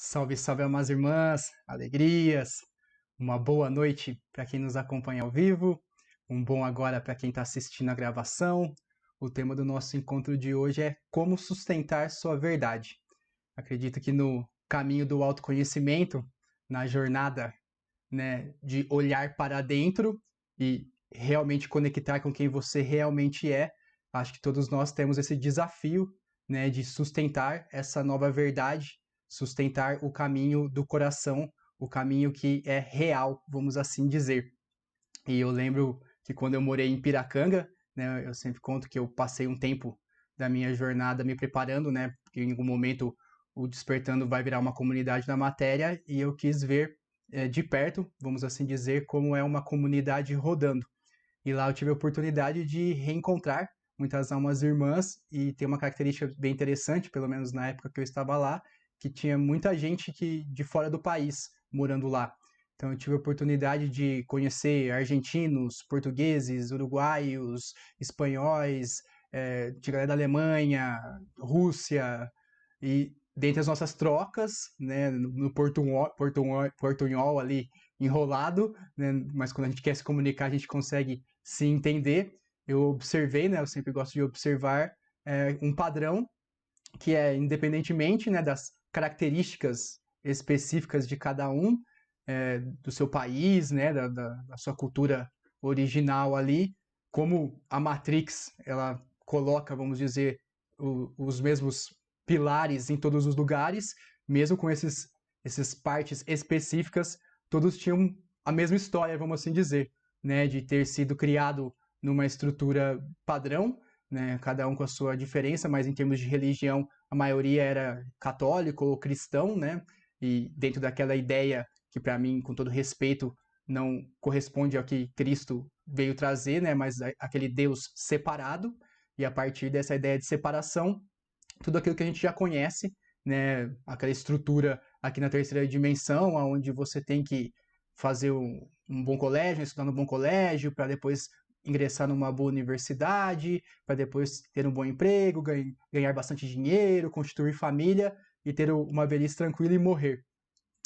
Salve, salve, almas irmãs, alegrias, uma boa noite para quem nos acompanha ao vivo, um bom agora para quem está assistindo a gravação. O tema do nosso encontro de hoje é como sustentar sua verdade. Acredito que no caminho do autoconhecimento, na jornada, né, de olhar para dentro e realmente conectar com quem você realmente é, acho que todos nós temos esse desafio, né, de sustentar essa nova verdade, sustentar o caminho do coração, o caminho que é real, vamos assim dizer. E eu lembro que quando eu morei em Piracanga, né, eu sempre conto que eu passei um tempo da minha jornada me preparando, né, porque em algum momento o Despertando vai virar uma comunidade da matéria e eu quis ver de perto, vamos assim dizer, como é uma comunidade rodando. E lá eu tive a oportunidade de reencontrar muitas almas irmãs e tem uma característica bem interessante, pelo menos na época que eu estava lá, que tinha muita gente de fora do país morando lá. Então eu tive a oportunidade de conhecer argentinos, portugueses, uruguaios, espanhóis, de galera da Alemanha, Rússia, e dentre as nossas trocas, né, no portunhol ali enrolado, né, mas quando a gente quer se comunicar, a gente consegue se entender. Eu observei, né, eu sempre gosto de observar um padrão que é, independentemente, né, das características específicas de cada um, do seu país, né, da sua cultura original ali, como a Matrix, ela coloca, vamos dizer, os mesmos pilares em todos os lugares, mesmo com esses partes específicas, todos tinham a mesma história, vamos assim dizer, né, de ter sido criado numa estrutura padrão, né, cada um com a sua diferença, mas em termos de religião, a maioria era católico ou cristão, né, e dentro daquela ideia que para mim, com todo respeito, não corresponde ao que Cristo veio trazer, né, mas aquele Deus separado, e a partir dessa ideia de separação, tudo aquilo que a gente já conhece, né, aquela estrutura aqui na terceira dimensão, onde você tem que fazer um bom colégio, estudar no bom colégio, para depois ingressar numa boa universidade, para depois ter um bom emprego, ganhar bastante dinheiro, constituir família e ter uma velhice tranquila e morrer.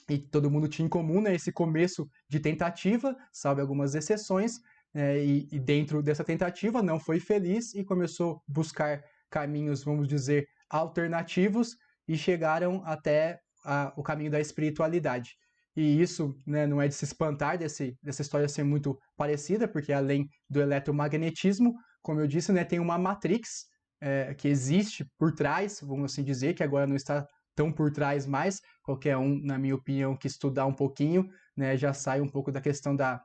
E todo mundo tinha em comum, né, esse começo de tentativa, salvo algumas exceções, e dentro dessa tentativa não foi feliz e começou a buscar caminhos, vamos dizer, alternativos e chegaram até o caminho da espiritualidade. E isso, né, não é de se espantar dessa história ser muito parecida, porque além do eletromagnetismo, como eu disse, né, tem uma matrix que existe por trás, vamos assim dizer, que agora não está tão por trás mais. Qualquer um, na minha opinião, que estudar um pouquinho, né, já sai um pouco da questão da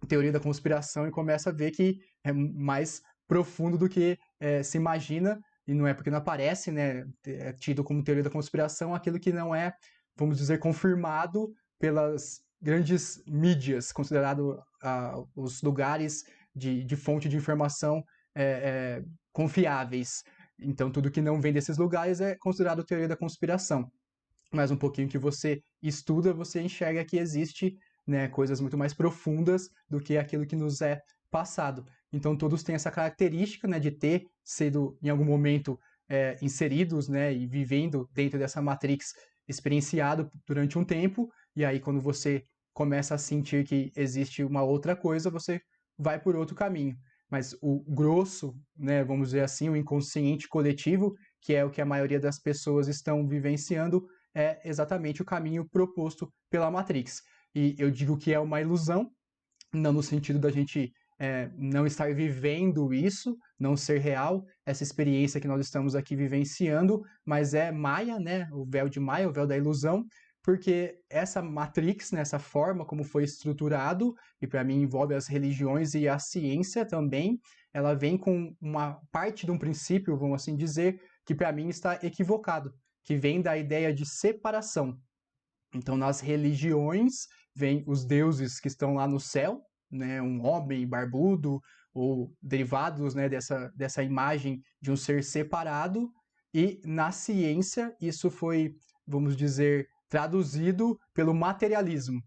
teoria da conspiração e começa a ver que é mais profundo do que se imagina, e não é porque não aparece, né, é tido como teoria da conspiração aquilo que não é, vamos dizer, confirmado pelas grandes mídias, considerado os lugares de fonte de informação confiáveis. Então, tudo que não vem desses lugares é considerado teoria da conspiração. Mas um pouquinho que você estuda, você enxerga que existe, né, coisas muito mais profundas do que aquilo que nos é passado. Então, todos têm essa característica, né, de ter sido, em algum momento, inseridos, né, e vivendo dentro dessa matrix, experienciado durante um tempo, e aí quando você começa a sentir que existe uma outra coisa, você vai por outro caminho. Mas o grosso, né, vamos dizer assim, o inconsciente coletivo, que é o que a maioria das pessoas estão vivenciando, é exatamente o caminho proposto pela Matrix. E eu digo que é uma ilusão, não no sentido da gente não estar vivendo isso, não ser real, essa experiência que nós estamos aqui vivenciando, mas é Maia, né, o véu de Maia, o véu da ilusão, porque essa Matrix, né, essa forma como foi estruturado, e para mim envolve as religiões e a ciência também, ela vem com uma parte de um princípio, vamos assim dizer, que para mim está equivocado, que vem da ideia de separação. Então, nas religiões, vem os deuses que estão lá no céu, né, um homem barbudo, ou derivados, né, dessa imagem de um ser separado, e na ciência isso foi, vamos dizer, traduzido pelo materialismo.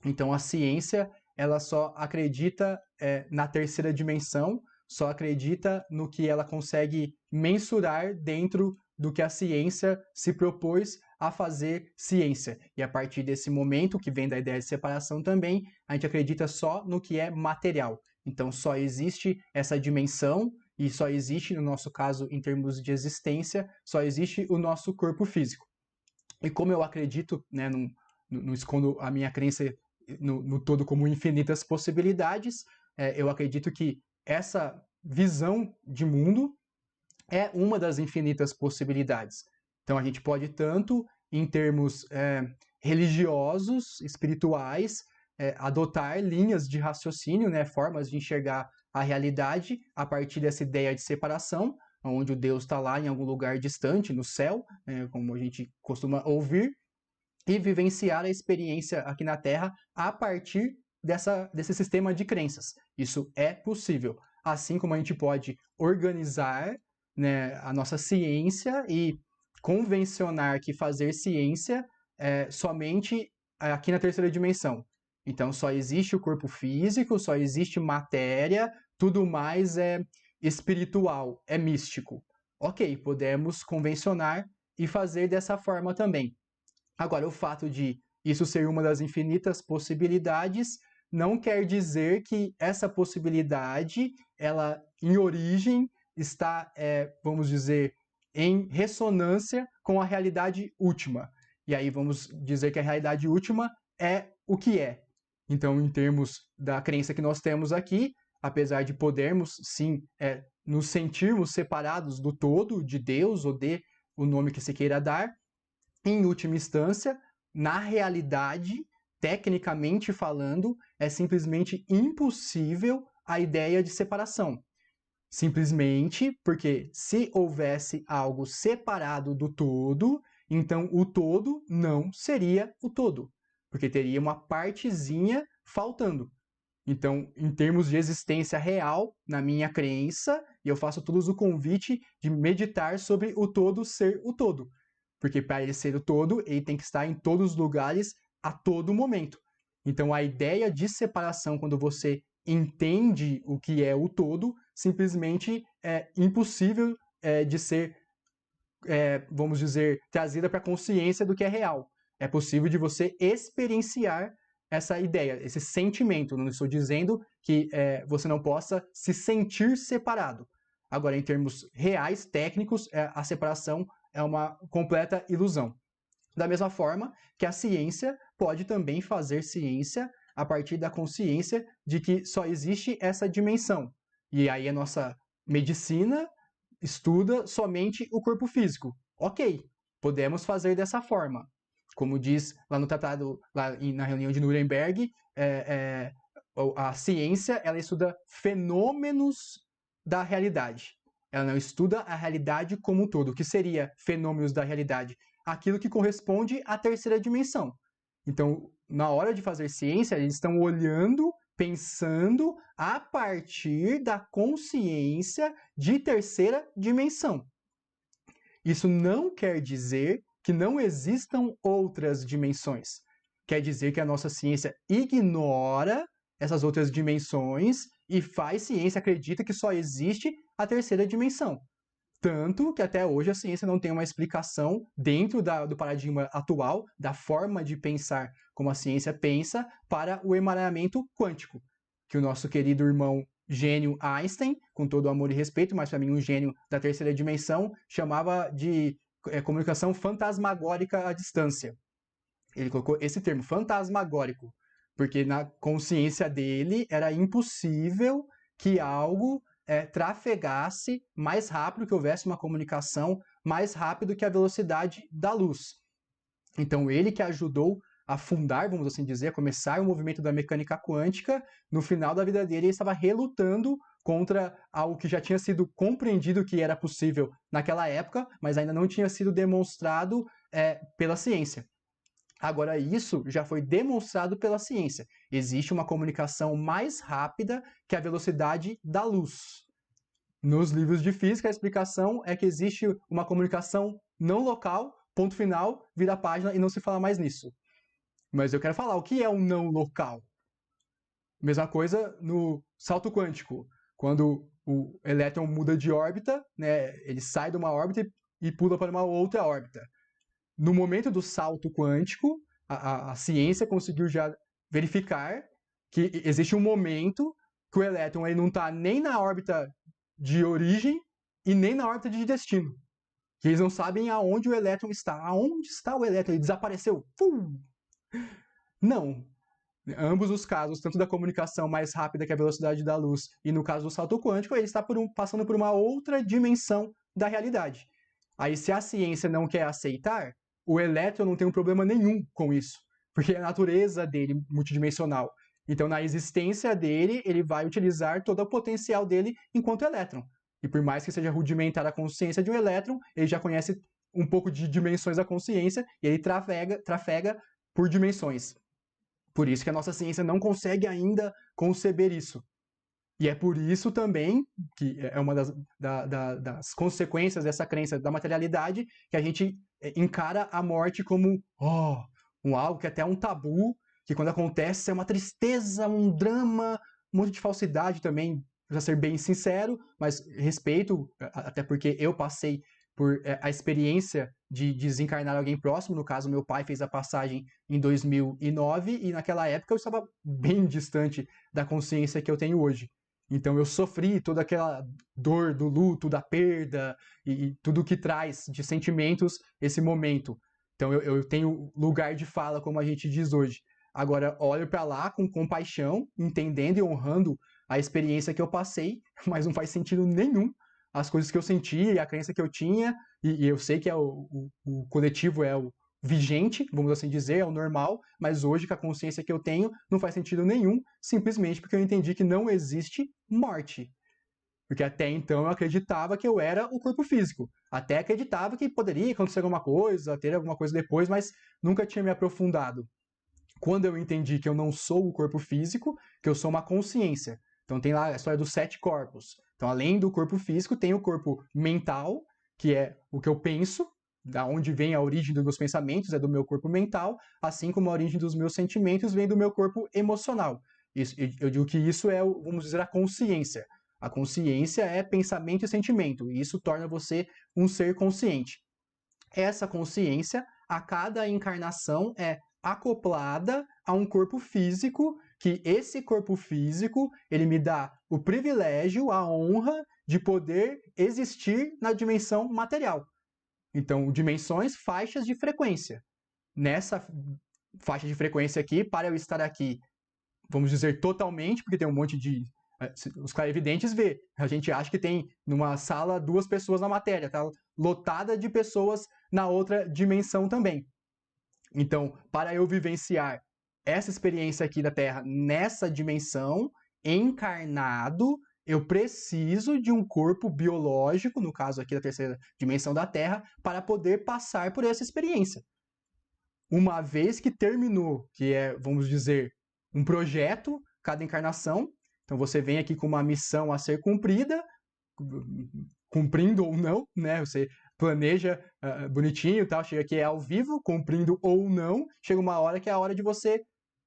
Então a ciência ela só acredita na terceira dimensão, só acredita no que ela consegue mensurar dentro do que a ciência se propôs a fazer ciência. E a partir desse momento, que vem da ideia de separação também, a gente acredita só no que é material. Então só existe essa dimensão e só existe, no nosso caso, em termos de existência, só existe o nosso corpo físico. E como eu acredito, né, não escondo a minha crença no todo como infinitas possibilidades, eu acredito que essa visão de mundo é uma das infinitas possibilidades. Então a gente pode tanto, em termos religiosos, espirituais, adotar linhas de raciocínio, né, formas de enxergar a realidade a partir dessa ideia de separação, onde o Deus está lá em algum lugar distante, no céu, como a gente costuma ouvir, e vivenciar a experiência aqui na Terra a partir desse sistema de crenças. Isso é possível. Assim como a gente pode organizar, né, a nossa ciência e convencionar que fazer ciência é somente aqui na terceira dimensão. Então só existe o corpo físico, só existe matéria, tudo mais é espiritual, é místico. Ok, podemos convencionar e fazer dessa forma também. Agora, o fato de isso ser uma das infinitas possibilidades não quer dizer que essa possibilidade, ela em origem está, vamos dizer, em ressonância com a realidade última. E aí vamos dizer que a realidade última é o que é. Então, em termos da crença que nós temos aqui, apesar de podermos, sim, nos sentirmos separados do todo, de Deus, ou de o nome que se queira dar, em última instância, na realidade, tecnicamente falando, é simplesmente impossível a ideia de separação. Simplesmente porque se houvesse algo separado do todo, então o todo não seria o todo, porque teria uma partezinha faltando. Então, em termos de existência real, na minha crença, e eu faço todos o convite de meditar sobre o todo ser o todo. Porque para ele ser o todo, ele tem que estar em todos os lugares a todo momento. Então a ideia de separação, quando você entende o que é o todo, simplesmente é impossível de ser, vamos dizer, trazida para a consciência do que é real. É possível de você experienciar essa ideia, esse sentimento. Não estou dizendo que você não possa se sentir separado. Agora, em termos reais, técnicos, a separação é uma completa ilusão. Da mesma forma que a ciência pode também fazer ciência a partir da consciência de que só existe essa dimensão. E aí a nossa medicina estuda somente o corpo físico. Ok, podemos fazer dessa forma. Como diz lá no tratado, lá na reunião de Nuremberg, a ciência ela estuda fenômenos da realidade. Ela não estuda a realidade como um todo. O que seria fenômenos da realidade? Aquilo que corresponde à terceira dimensão. Então, na hora de fazer ciência, eles estão olhando, pensando a partir da consciência de terceira dimensão. Isso não quer dizer que não existam outras dimensões. Quer dizer que a nossa ciência ignora essas outras dimensões e faz ciência, acredita que só existe a terceira dimensão. Tanto que até hoje a ciência não tem uma explicação dentro do paradigma atual, da forma de pensar como a ciência pensa, para o emaranhamento quântico, que o nosso querido irmão gênio Einstein, com todo o amor e respeito, mas para mim um gênio da terceira dimensão, chamava de comunicação fantasmagórica à distância. Ele colocou esse termo, fantasmagórico, porque na consciência dele era impossível que algo trafegasse mais rápido, que houvesse uma comunicação mais rápido que a velocidade da luz. Então ele que ajudou a fundar, vamos assim dizer, a começar o movimento da mecânica quântica, no final da vida dele ele estava relutando contra algo que já tinha sido compreendido que era possível naquela época, mas ainda não tinha sido demonstrado pela ciência. Agora, isso já foi demonstrado pela ciência. Existe uma comunicação mais rápida que a velocidade da luz. Nos livros de física, a explicação é que existe uma comunicação não local, ponto final, vira a página e não se fala mais nisso. Mas eu quero falar, o que é o não local? Mesma coisa no salto quântico. Quando o elétron muda de órbita, né, ele sai de uma órbita e pula para uma outra órbita. no momento do salto quântico, a ciência conseguiu já verificar que existe um momento que o elétron ele não está nem na órbita de origem e nem na órbita de destino. Que eles não sabem aonde o elétron está. Aonde está o elétron? Ele desapareceu. Não. Ambos os casos, tanto da comunicação mais rápida que a velocidade da luz e no caso do salto quântico, ele está passando por uma outra dimensão da realidade. Aí, se a ciência não quer aceitar, o elétron não tem um problema nenhum com isso, porque é a natureza dele multidimensional. Então, na existência dele, ele vai utilizar todo o potencial dele enquanto elétron. E por mais que seja rudimentar a consciência de um elétron, ele já conhece um pouco de dimensões da consciência e ele trafega por dimensões. Por isso que a nossa ciência não consegue ainda conceber isso. E é por isso também, que é uma das consequências dessa crença da materialidade, que a gente encara a morte como algo que até é um tabu, que quando acontece é uma tristeza, um drama, um monte de falsidade também, para ser bem sincero, mas respeito, até porque eu passei por a experiência de desencarnar alguém próximo. No caso, meu pai fez a passagem em 2009 e naquela época eu estava bem distante da consciência que eu tenho hoje. Então eu sofri toda aquela dor do luto, da perda e tudo que traz de sentimentos esse momento. Então eu tenho lugar de fala, como a gente diz hoje. Agora, olho para lá com compaixão, entendendo e honrando a experiência que eu passei, mas não faz sentido nenhum as coisas que eu senti e a crença que eu tinha, e eu sei que o coletivo é o vigente, vamos assim dizer, é o normal, mas hoje com a consciência que eu tenho, não faz sentido nenhum, simplesmente porque eu entendi que não existe morte. Porque até então eu acreditava que eu era o corpo físico. Até acreditava que poderia acontecer alguma coisa, ter alguma coisa depois, mas nunca tinha me aprofundado. Quando eu entendi que eu não sou o corpo físico, que eu sou uma consciência. Então tem lá a história dos 7 corpos. Então, além do corpo físico, tem o corpo mental, que é o que eu penso, da onde vem a origem dos meus pensamentos, é do meu corpo mental, assim como a origem dos meus sentimentos vem do meu corpo emocional. Eu digo que isso é, vamos dizer, a consciência. A consciência é pensamento e sentimento, e isso torna você um ser consciente. Essa consciência, a cada encarnação, é acoplada a um corpo físico, que esse corpo físico, ele me dá o privilégio, a honra de poder existir na dimensão material. Então, dimensões, faixas de frequência. Nessa faixa de frequência aqui, para eu estar aqui, vamos dizer totalmente, porque tem um monte de... Os clarividentes vê, a gente acha que tem numa sala 2 pessoas na matéria, tá lotada de pessoas na outra dimensão também. Então, para eu vivenciar essa experiência aqui da Terra nessa dimensão, encarnado, eu preciso de um corpo biológico, no caso aqui da terceira dimensão da Terra, para poder passar por essa experiência. Uma vez que terminou, que é, vamos dizer, um projeto, cada encarnação, então você vem aqui com uma missão a ser cumprida, cumprindo ou não, né? Você planeja bonitinho e tal, chega aqui é ao vivo, cumprindo ou não, chega uma hora que é a hora de você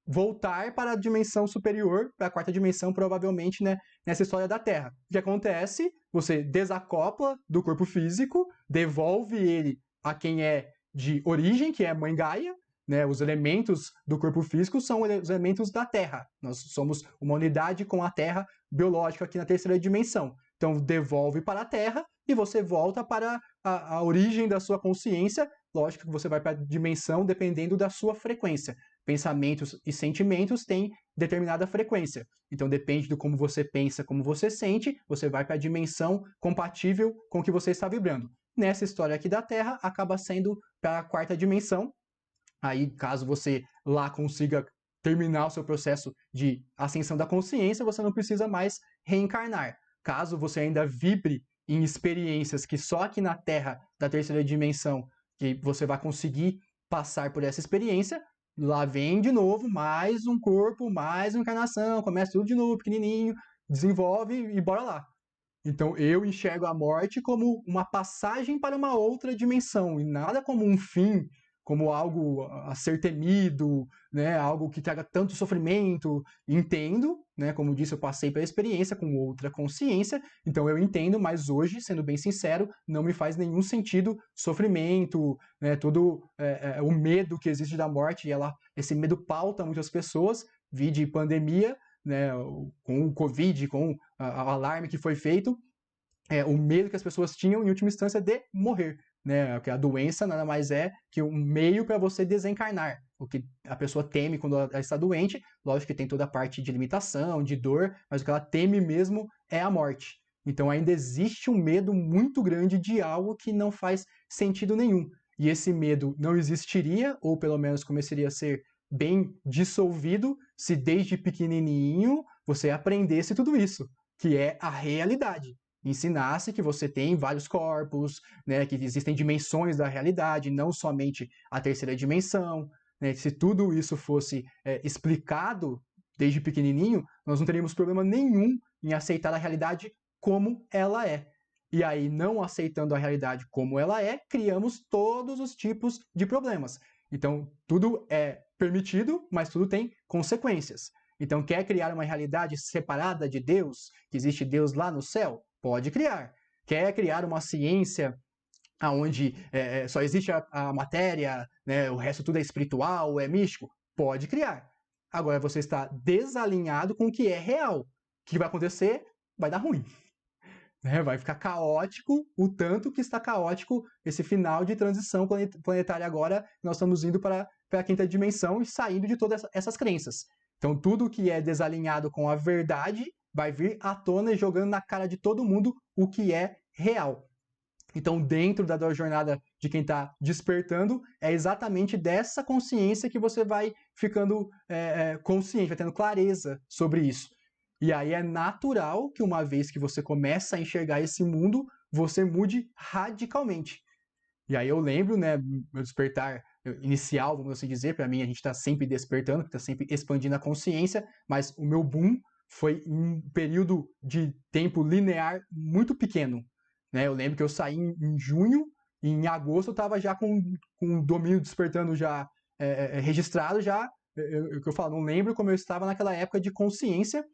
voltar para a dimensão superior, para a 4ª dimensão, provavelmente, né, nessa história da Terra. O que acontece? Você desacopla do corpo físico, devolve ele a quem é de origem, que é a Mãe Gaia, né? Os elementos do corpo físico são os elementos da Terra. Nós somos uma unidade com a Terra biológica aqui na 3ª dimensão. Então, devolve para a Terra e você volta para a origem da sua consciência. Lógico que você vai para a dimensão dependendo da sua frequência. Pensamentos e sentimentos têm determinada frequência. Então, depende de como você pensa, como você sente, você vai para a dimensão compatível com o que você está vibrando. Nessa história aqui da Terra, acaba sendo para a 4ª dimensão. Aí, caso você lá consiga terminar o seu processo de ascensão da consciência, você não precisa mais reencarnar. Caso você ainda vibre em experiências que só aqui na Terra, da 3ª dimensão, que você vai conseguir passar por essa experiência, lá vem de novo mais um corpo, mais uma encarnação, começa tudo de novo, pequenininho, desenvolve e bora lá. Então eu enxergo a morte como uma passagem para uma outra dimensão, e nada como um fim, como algo a ser temido, né, algo que traga tanto sofrimento. Entendo, né, como disse, eu passei pela experiência com outra consciência, então eu entendo, mas hoje, sendo bem sincero, não me faz nenhum sentido sofrimento, né, todo o medo que existe da morte, e esse medo pauta muitas pessoas, vide pandemia, né, com o Covid, com o alarme que foi feito, o medo que as pessoas tinham, em última instância, de morrer, né? Porque a doença nada mais é que um meio para você desencarnar. O que a pessoa teme quando ela está doente, lógico que tem toda a parte de limitação, de dor, mas o que ela teme mesmo é a morte. Então ainda existe um medo muito grande de algo que não faz sentido nenhum. E esse medo não existiria, ou pelo menos começaria a ser bem dissolvido, se desde pequenininho você aprendesse tudo isso, que é a realidade. Ensinasse que você tem vários corpos, né, que existem dimensões da realidade, não somente a terceira dimensão, né, se tudo isso fosse explicado desde pequenininho, nós não teríamos problema nenhum em aceitar a realidade como ela é. E aí, não aceitando a realidade como ela é, criamos todos os tipos de problemas. Então, tudo é permitido, mas tudo tem consequências. Então, quer criar uma realidade separada de Deus, que existe Deus lá no céu? Pode criar. Quer criar uma ciência onde só existe a matéria, né, o resto tudo é espiritual, é místico? Pode criar. Agora você está desalinhado com o que é real. O que vai acontecer? Vai dar ruim. Vai ficar caótico, o tanto que está caótico esse final de transição planetária agora. Nós estamos indo para a quinta dimensão e saindo de todas essas crenças. Então, tudo que é desalinhado com a verdade vai vir à tona e jogando na cara de todo mundo o que é real. Então, dentro da jornada de quem está despertando, é exatamente dessa consciência que você vai ficando consciente, vai tendo clareza sobre isso. E aí é natural que uma vez que você começa a enxergar esse mundo, você mude radicalmente. E aí eu lembro, né, meu despertar inicial, vamos assim dizer, para mim a gente está sempre despertando, está sempre expandindo a consciência, mas o meu boom foi em um período de tempo linear muito pequeno. Né? Eu lembro que eu saí em junho, e em agosto eu estava já com o domínio despertando já registrado, já, que eu falo, não lembro como eu estava naquela época de consciência,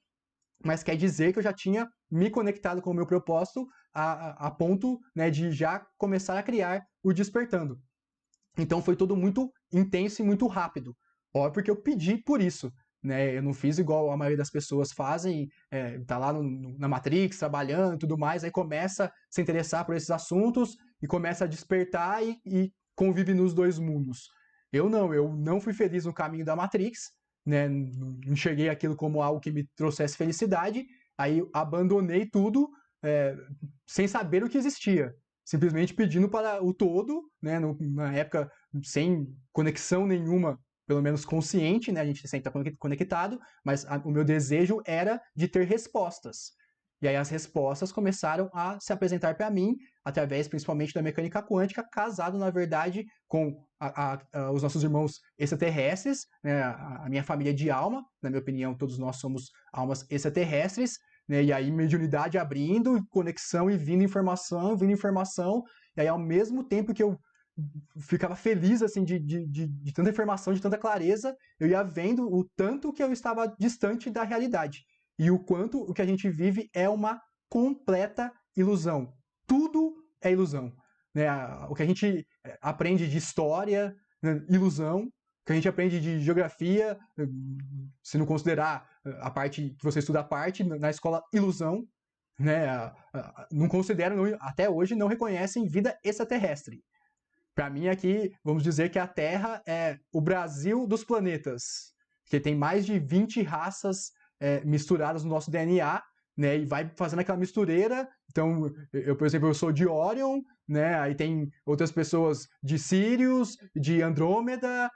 mas quer dizer que eu já tinha me conectado com o meu propósito a ponto, né, de já começar a criar o Despertando. Então foi tudo muito intenso e muito rápido. Óbvio, porque eu pedi por isso. Né? Eu não fiz igual a maioria das pessoas fazem, tá lá na Matrix, trabalhando e tudo mais, aí começa a se interessar por esses assuntos e começa a despertar e convive nos dois mundos. Eu não fui feliz no caminho da Matrix, né? Não enxerguei aquilo como algo que me trouxesse felicidade, aí abandonei tudo sem saber o que existia. Simplesmente pedindo para o todo, né? Na época, sem conexão nenhuma, pelo menos consciente, né? A gente sempre está conectado, mas o meu desejo era de ter respostas. E aí as respostas começaram a se apresentar para mim, através principalmente da mecânica quântica, casado, na verdade, com os nossos irmãos extraterrestres, né? A minha família de alma, na minha opinião, todos nós somos almas extraterrestres, né? E aí mediunidade abrindo, conexão e vindo informação, e aí ao mesmo tempo que eu ficava feliz assim de tanta informação, de tanta clareza, eu ia vendo o tanto que eu estava distante da realidade e o quanto o que a gente vive é uma completa ilusão. Tudo é ilusão. Né? O que a gente aprende de história, né? Ilusão. O que a gente aprende de geografia, se não considerar a parte que você estuda a parte, na escola, ilusão. Né? Não consideram, até hoje, não reconhecem vida extraterrestre. Para mim aqui, vamos dizer que a Terra é o Brasil dos planetas, que tem mais de 20 raças misturadas no nosso DNA, né, e vai fazendo aquela mistureira. Então, eu, por exemplo, eu sou de Orion, né, aí tem outras pessoas de Sirius, de Andrômeda,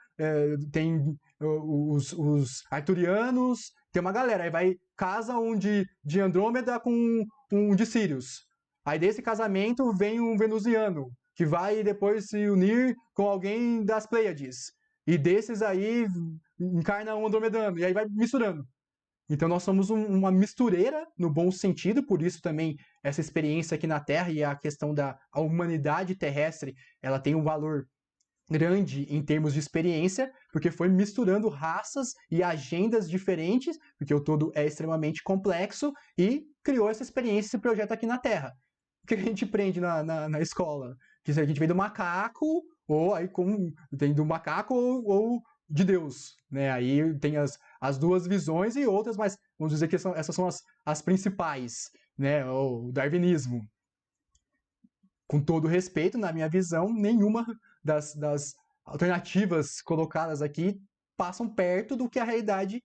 tem os arturianos, tem uma galera, aí casa um de Andrômeda com um de Sirius. Aí desse casamento vem um venusiano, que vai depois se unir com alguém das Pleiades. E desses aí encarna um andromedano, e aí vai misturando. Então nós somos uma mistureira, no bom sentido, por isso também essa experiência aqui na Terra e a questão da humanidade terrestre, ela tem um valor grande em termos de experiência, porque foi misturando raças e agendas diferentes, porque o todo é extremamente complexo, e criou essa experiência, esse projeto aqui na Terra. O que a gente aprende na escola? Que a gente vem do macaco, ou aí tem do macaco ou de Deus, né? Aí tem as duas visões e outras, mas vamos dizer que essas são as principais, né? O darwinismo. Com todo respeito, na minha visão, nenhuma das alternativas colocadas aqui passam perto do que a realidade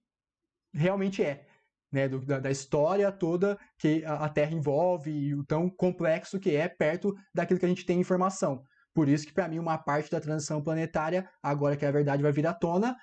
realmente é, né? Da história toda que a Terra envolve e o tão complexo que é perto daquilo que a gente tem informação. Por isso que, para mim, uma parte da transição planetária, agora que a verdade vai vir à tona,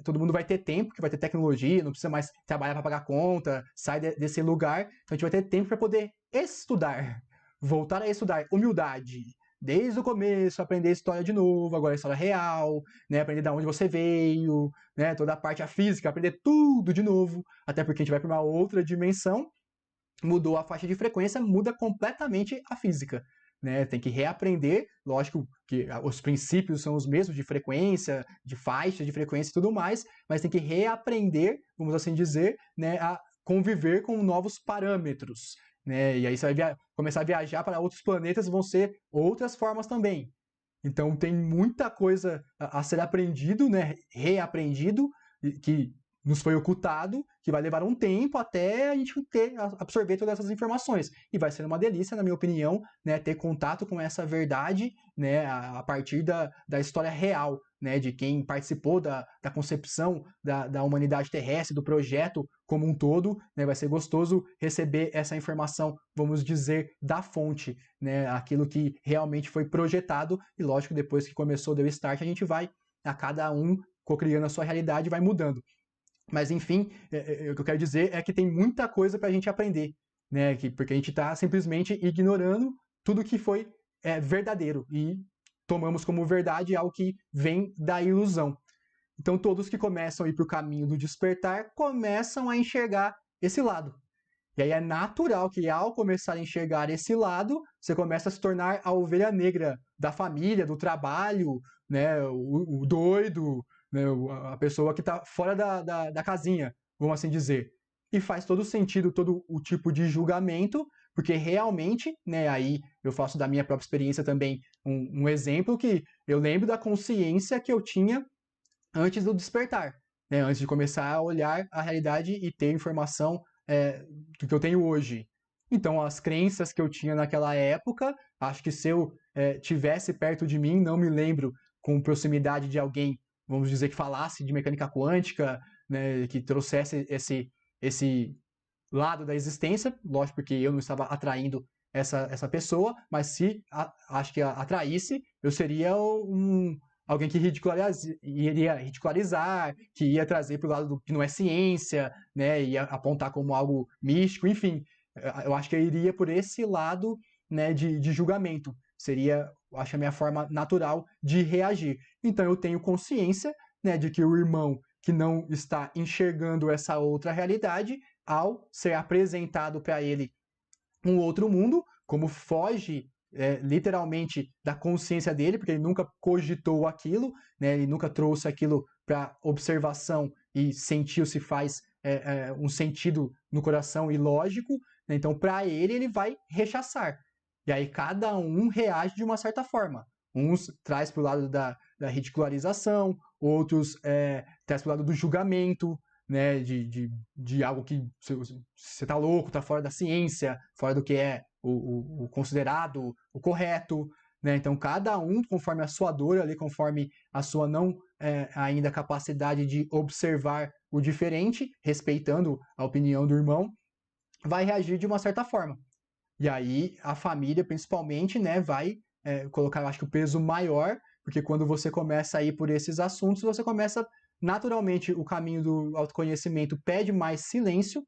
todo mundo vai ter tempo, que vai ter tecnologia, não precisa mais trabalhar para pagar conta, sai desse lugar, então a gente vai ter tempo para poder estudar, voltar a estudar humildade, desde o começo, aprender a história de novo, agora a história real, né, aprender de onde você veio, né, toda a parte física, aprender tudo de novo, até porque a gente vai para uma outra dimensão, mudou a faixa de frequência, muda completamente a física. Né? Tem que reaprender, lógico que os princípios são os mesmos de frequência, de faixa de frequência e tudo mais, mas tem que reaprender, vamos assim dizer, né, a conviver com novos parâmetros. Né? E aí você vai começar a viajar para outros planetas, vão ser outras formas também. Então tem muita coisa a ser aprendido, né, reaprendido, que nos foi ocultado, que vai levar um tempo até a gente absorver todas essas informações. E vai ser uma delícia, na minha opinião, né, ter contato com essa verdade, né, a partir da história real, né, de quem participou da concepção da humanidade terrestre, do projeto como um todo. Né, vai ser gostoso receber essa informação, vamos dizer, da fonte, né, aquilo que realmente foi projetado. E lógico, depois que começou, deu start, a gente vai, a cada um, cocriando a sua realidade, vai mudando. Mas, enfim, o que eu quero dizer é que tem muita coisa para a gente aprender, né? Porque a gente está simplesmente ignorando tudo que foi verdadeiro e tomamos como verdade algo que vem da ilusão. Então, todos que começam a ir para o caminho do despertar começam a enxergar esse lado. E aí é natural que, ao começar a enxergar esse lado, você começa a se tornar a ovelha negra da família, do trabalho, né? O doido, né, a pessoa que está fora da casinha, vamos assim dizer. E faz todo sentido, todo o tipo de julgamento, porque realmente, né, aí eu faço da minha própria experiência também um exemplo que eu lembro da consciência que eu tinha antes do despertar, né, antes de começar a olhar a realidade e ter informação do que eu tenho hoje. Então, as crenças que eu tinha naquela época, acho que se eu tivesse perto de mim, não me lembro com proximidade de alguém, vamos dizer, que falasse de mecânica quântica, né, que trouxesse esse lado da existência, lógico, porque eu não estava atraindo essa pessoa, mas se acho que atraísse, eu seria alguém que iria ridicularizar, que ia trazer para o lado do que não é ciência, né, ia apontar como algo místico, enfim. Eu acho que eu iria por esse lado, né, de julgamento. Seria, acho, a minha forma natural de reagir. Então eu tenho consciência, né, de que o irmão que não está enxergando essa outra realidade, ao ser apresentado para ele um outro mundo, como foge literalmente da consciência dele, porque ele nunca cogitou aquilo, né? Ele nunca trouxe aquilo para observação e sentiu se faz um sentido no coração e lógico, né? Então para ele vai rechaçar. E aí cada um reage de uma certa forma. Uns traz para o lado da ridicularização, outros traz para o lado do julgamento, né, de algo que você tá louco, tá fora da ciência, fora do que é o considerado, o correto, né? Então cada um, conforme a sua dor ali, conforme a sua não ainda capacidade de observar o diferente, respeitando a opinião do irmão, vai reagir de uma certa forma. E aí a família, principalmente, né, vai colocar, eu acho que o peso maior, porque quando você começa a ir por esses assuntos, você começa naturalmente o caminho do autoconhecimento pede mais silêncio.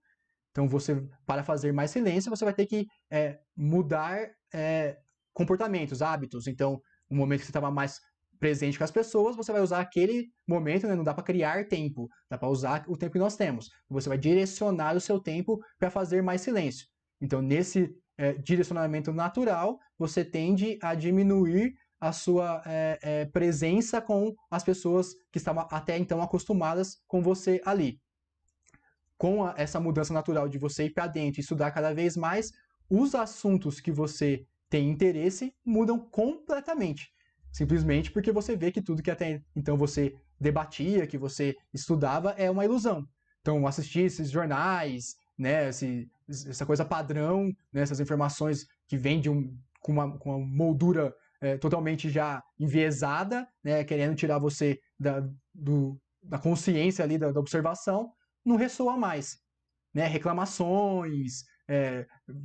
Então você, para fazer mais silêncio, você vai ter que mudar comportamentos, hábitos. Então, no momento que você estava mais presente com as pessoas, você vai usar aquele momento, né? Não dá para criar tempo, dá para usar o tempo que nós temos. Você vai direcionar o seu tempo para fazer mais silêncio. Então, nesse direcionamento natural, você tende a diminuir a sua presença com as pessoas que estavam até então acostumadas com você ali. Com essa mudança natural de você ir para dentro e estudar cada vez mais, os assuntos que você tem interesse mudam completamente. Simplesmente porque você vê que tudo que até então você debatia, que você estudava, é uma ilusão. Então, assistir esses jornais, né, essa coisa padrão, né, essas informações que vêm com uma moldura totalmente já enviesada, né, querendo tirar você da consciência ali, da observação, não ressoa mais. Né? Reclamações,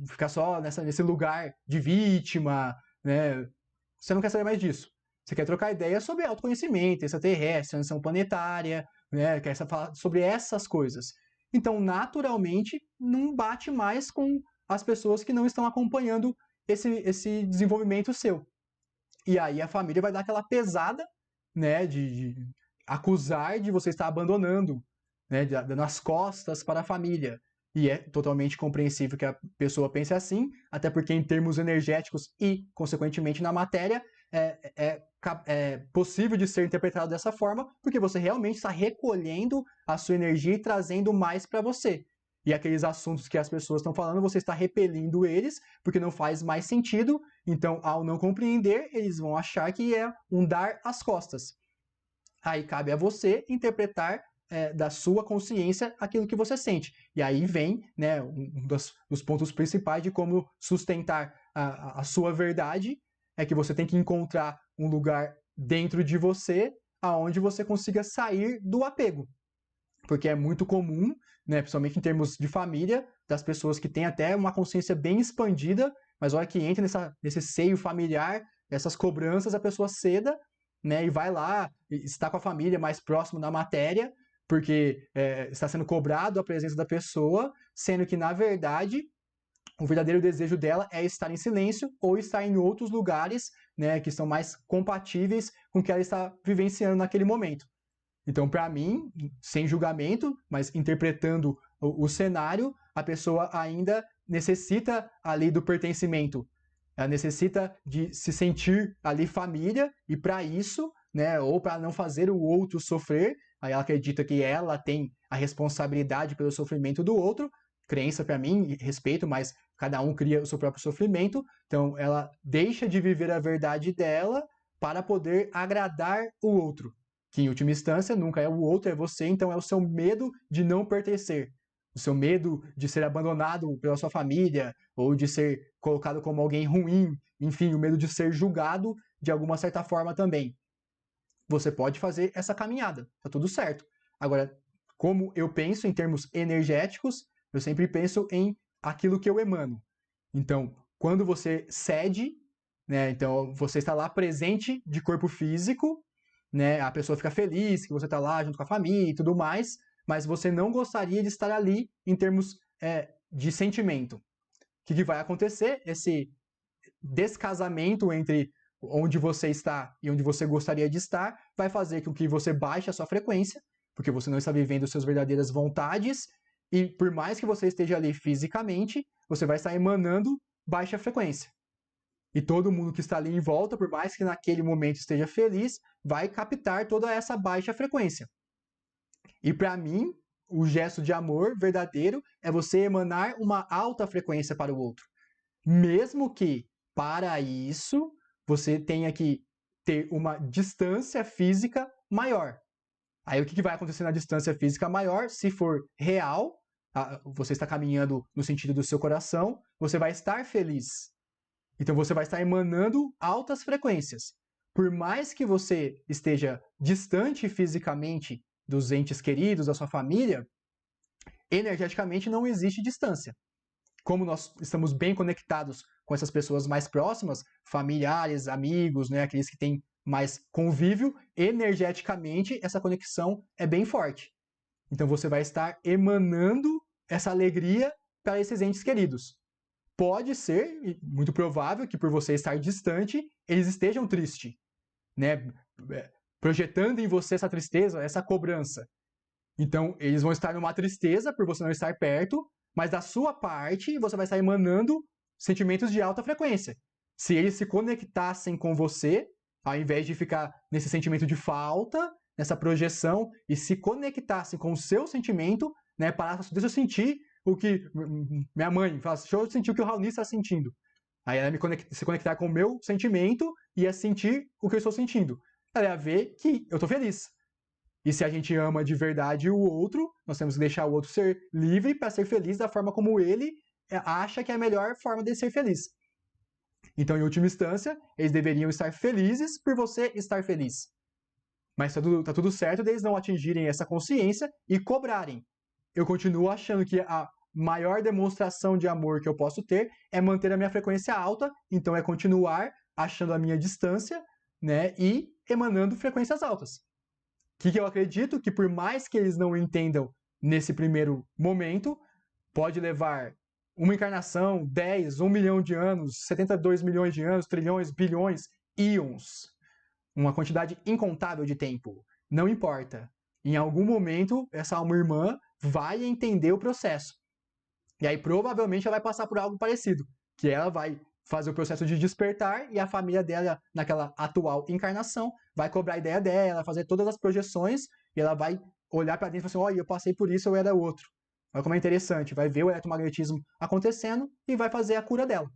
ficar só nesse lugar de vítima, né? Você não quer saber mais disso. Você quer trocar ideia sobre autoconhecimento, extraterrestre, expansão planetária, né? Quer falar sobre essas coisas. Então, naturalmente, não bate mais com as pessoas que não estão acompanhando esse desenvolvimento seu. E aí a família vai dar aquela pesada, né, de acusar de você estar abandonando, né, dando as costas para a família. E é totalmente compreensível que a pessoa pense assim, até porque em termos energéticos e, consequentemente, na matéria, é possível de ser interpretado dessa forma, porque você realmente está recolhendo a sua energia e trazendo mais para você. E aqueles assuntos que as pessoas estão falando, você está repelindo eles, porque não faz mais sentido. Então, ao não compreender, eles vão achar que é um dar as costas. Aí cabe a você interpretar da sua consciência aquilo que você sente. E aí vem, né, um dos pontos principais de como sustentar a sua verdade, é que você tem que encontrar um lugar dentro de você aonde você consiga sair do apego. Porque é muito comum, né, principalmente em termos de família, das pessoas que têm até uma consciência bem expandida, mas a hora que entra nesse seio familiar, essas cobranças, a pessoa ceda, né, e vai lá, está com a família mais próximo da matéria, porque está sendo cobrado a presença da pessoa, sendo que, na verdade, o verdadeiro desejo dela é estar em silêncio ou estar em outros lugares, né, que são mais compatíveis com o que ela está vivenciando naquele momento. Então, para mim, sem julgamento, mas interpretando o cenário, a pessoa ainda necessita ali do pertencimento. Ela necessita de se sentir ali família, e para isso, né, ou para não fazer o outro sofrer, aí ela acredita que ela tem a responsabilidade pelo sofrimento do outro. Crença para mim, respeito, mas cada um cria o seu próprio sofrimento. Então, ela deixa de viver a verdade dela para poder agradar o outro, que em última instância nunca é o outro, é você. Então é o seu medo de não pertencer, o seu medo de ser abandonado pela sua família, ou de ser colocado como alguém ruim, enfim, o medo de ser julgado de alguma certa forma também. Você pode fazer essa caminhada, tá tudo certo. Agora, como eu penso em termos energéticos, eu sempre penso em aquilo que eu emano. Então, quando você cede, né, então você está lá presente de corpo físico, né, a pessoa fica feliz que você está lá junto com a família e tudo mais, mas você não gostaria de estar ali em termos de sentimento. O que vai acontecer? Esse descasamento entre onde você está e onde você gostaria de estar vai fazer com que você baixe a sua frequência, porque você não está vivendo suas verdadeiras vontades, e por mais que você esteja ali fisicamente, você vai estar emanando baixa frequência. E todo mundo que está ali em volta, por mais que naquele momento esteja feliz, vai captar toda essa baixa frequência. E para mim, o gesto de amor verdadeiro é você emanar uma alta frequência para o outro. Mesmo que, para isso, você tenha que ter uma distância física maior. Aí o que vai acontecer na distância física maior? Se for real, você está caminhando no sentido do seu coração, você vai estar feliz. Então você vai estar emanando altas frequências. Por mais que você esteja distante fisicamente dos entes queridos, da sua família, energeticamente não existe distância. Como nós estamos bem conectados com essas pessoas mais próximas, familiares, amigos, né, aqueles que têm mais convívio, energeticamente essa conexão é bem forte. Então você vai estar emanando essa alegria para esses entes queridos. Pode ser, muito provável, que por você estar distante, eles estejam tristes, né? Projetando em você essa tristeza, essa cobrança. Então, eles vão estar numa tristeza por você não estar perto, mas da sua parte, você vai estar emanando sentimentos de alta frequência. Se eles se conectassem com você, ao invés de ficar nesse sentimento de falta, nessa projeção, e se conectasse com o seu sentimento, né, parasse, deixa eu sentir o que minha mãe fala, deixa eu sentir o que o Raoni está sentindo. Aí ela se conectar com o meu sentimento e ia sentir o que eu estou sentindo. Ela ia ver que eu estou feliz. E se a gente ama de verdade o outro, nós temos que deixar o outro ser livre para ser feliz da forma como ele acha que é a melhor forma de ser feliz. Então, em última instância, eles deveriam estar felizes por você estar feliz. Mas tá tudo certo deles não atingirem essa consciência e cobrarem. Eu continuo achando que a maior demonstração de amor que eu posso ter é manter a minha frequência alta, então é continuar achando a minha distância, né, e emanando frequências altas. O que eu acredito? Que por mais que eles não entendam nesse primeiro momento, pode levar uma encarnação, 10, 1 milhão de anos, 72 milhões de anos, trilhões, bilhões, íons. Uma quantidade incontável de tempo. Não importa. Em algum momento, essa alma irmã vai entender o processo. E aí, provavelmente, ela vai passar por algo parecido. Que ela vai fazer o processo de despertar e a família dela, naquela atual encarnação, vai cobrar a ideia dela, fazer todas as projeções e ela vai olhar para dentro e falar assim, olha, eu passei por isso, eu era outro. Olha como é interessante. Vai ver o eletromagnetismo acontecendo e vai fazer a cura dela.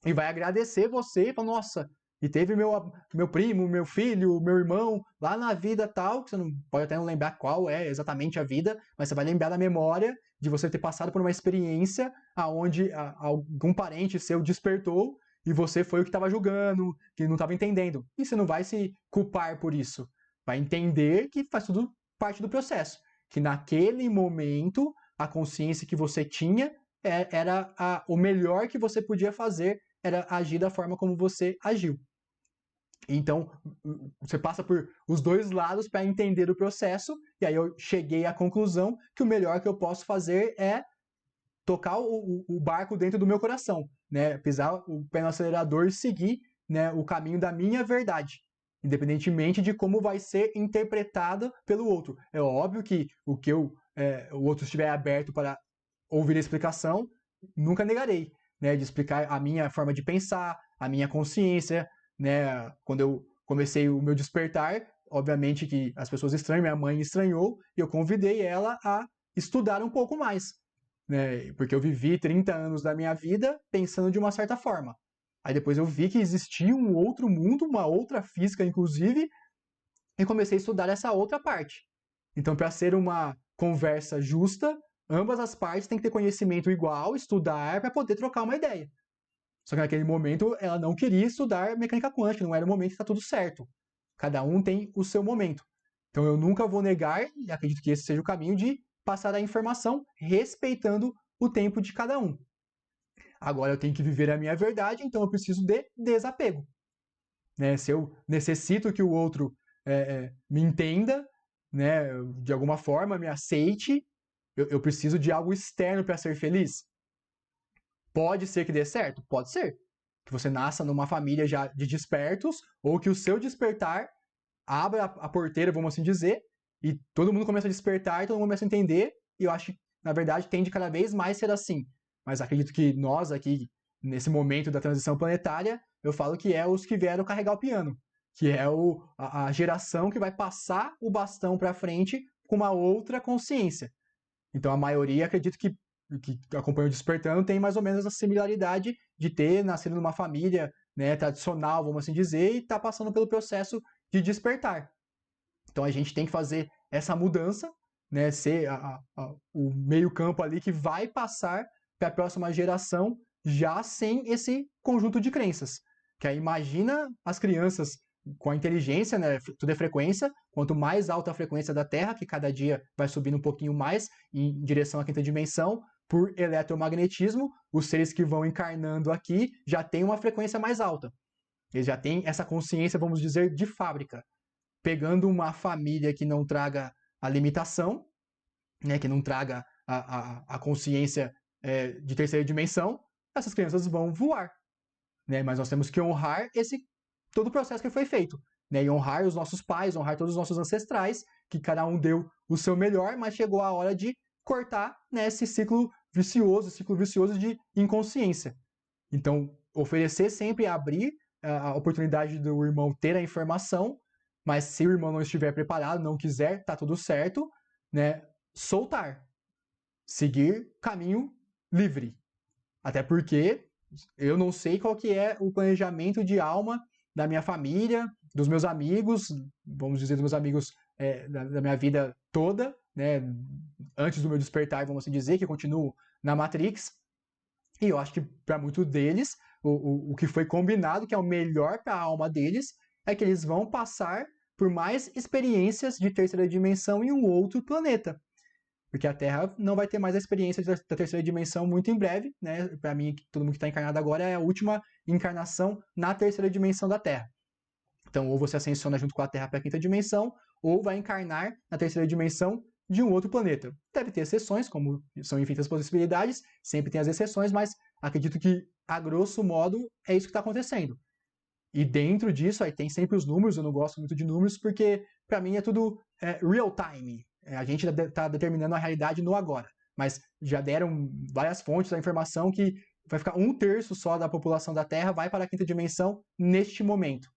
E vai agradecer você e falar, nossa, e teve meu primo, meu filho, meu irmão, lá na vida tal, que você não pode até não lembrar qual é exatamente a vida, mas você vai lembrar da memória de você ter passado por uma experiência onde algum parente seu despertou e você foi o que estava julgando, que não estava entendendo. E você não vai se culpar por isso. Vai entender que faz tudo parte do processo. Que naquele momento, a consciência que você tinha era o melhor que você podia fazer, era agir da forma como você agiu. Então, você passa por os dois lados para entender o processo, e aí eu cheguei à conclusão que o melhor que eu posso fazer é tocar o barco dentro do meu coração, né? Pisar o pé no acelerador e seguir, né, o caminho da minha verdade, independentemente de como vai ser interpretado pelo outro. É óbvio que o outro estiver aberto para ouvir a explicação, nunca negarei, né, de explicar a minha forma de pensar, a minha consciência, né, quando eu comecei o meu despertar, obviamente que as pessoas estranham, minha mãe estranhou, e eu convidei ela a estudar um pouco mais, né, porque eu vivi 30 anos da minha vida pensando de uma certa forma. Aí depois eu vi que existia um outro mundo, uma outra física, inclusive, e comecei a estudar essa outra parte. Então, para ser uma conversa justa, ambas as partes têm que ter conhecimento igual, estudar para poder trocar uma ideia. Só que naquele momento ela não queria estudar mecânica quântica, não era o momento que está tudo certo. Cada um tem o seu momento. Então eu nunca vou negar, e acredito que esse seja o caminho, de passar a informação respeitando o tempo de cada um. Agora eu tenho que viver a minha verdade, então eu preciso de desapego. Né? Se eu necessito que o outro me entenda, né, de alguma forma, me aceite, eu preciso de algo externo para ser feliz. Pode ser que dê certo? Pode ser. Que você nasça numa família já de despertos, ou que o seu despertar abra a porteira, vamos assim dizer, e todo mundo começa a despertar, e todo mundo começa a entender, e eu acho que, na verdade, tende cada vez mais ser assim. Mas acredito que nós aqui, nesse momento da transição planetária, eu falo que é os que vieram carregar o piano, que é a geração que vai passar o bastão para frente com uma outra consciência. Então a maioria, acredito que acompanha o Despertando tem mais ou menos a similaridade de ter nascido numa família, né, tradicional, vamos assim dizer, e tá passando pelo processo de despertar. Então a gente tem que fazer essa mudança, né, ser o meio campo ali que vai passar para a próxima geração já sem esse conjunto de crenças. Que aí imagina as crianças com a inteligência, né, tudo é frequência, quanto mais alta a frequência da Terra, que cada dia vai subindo um pouquinho mais em direção à quinta dimensão, por eletromagnetismo, os seres que vão encarnando aqui já têm uma frequência mais alta. Eles já têm essa consciência, vamos dizer, de fábrica. Pegando uma família que não traga a limitação, né, que não traga a consciência de terceira dimensão, essas crianças vão voar. Né? Mas nós temos que honrar todo o processo que foi feito. Né? E honrar os nossos pais, honrar todos os nossos ancestrais, que cada um deu o seu melhor, mas chegou a hora de cortar, né, esse ciclo vicioso de inconsciência. Então, oferecer sempre abrir a oportunidade do irmão ter a informação, mas se o irmão não estiver preparado, não quiser, tá tudo certo, né? Soltar. Seguir caminho livre. Até porque eu não sei qual que é o planejamento de alma da minha família, dos meus amigos, vamos dizer, dos meus amigos da minha vida toda, né? Antes do meu despertar, vamos assim dizer, que eu continuo na Matrix. E eu acho que para muitos deles, o que foi combinado, que é o melhor para a alma deles, é que eles vão passar por mais experiências de terceira dimensão em um outro planeta. Porque a Terra não vai ter mais a experiência da terceira dimensão muito em breve, né? Para mim, todo mundo que está encarnado agora é a última encarnação na terceira dimensão da Terra. Então, ou você ascensiona junto com a Terra para a quinta dimensão, ou vai encarnar na terceira dimensão de um outro planeta. Deve ter exceções, como são infinitas possibilidades, sempre tem as exceções, mas acredito que, a grosso modo, é isso que está acontecendo. E dentro disso, aí tem sempre os números, eu não gosto muito de números, porque para mim é tudo real time. A gente está determinando a realidade no agora. Mas já deram várias fontes da informação que vai ficar 1/3 só da população da Terra vai para a quinta dimensão neste momento.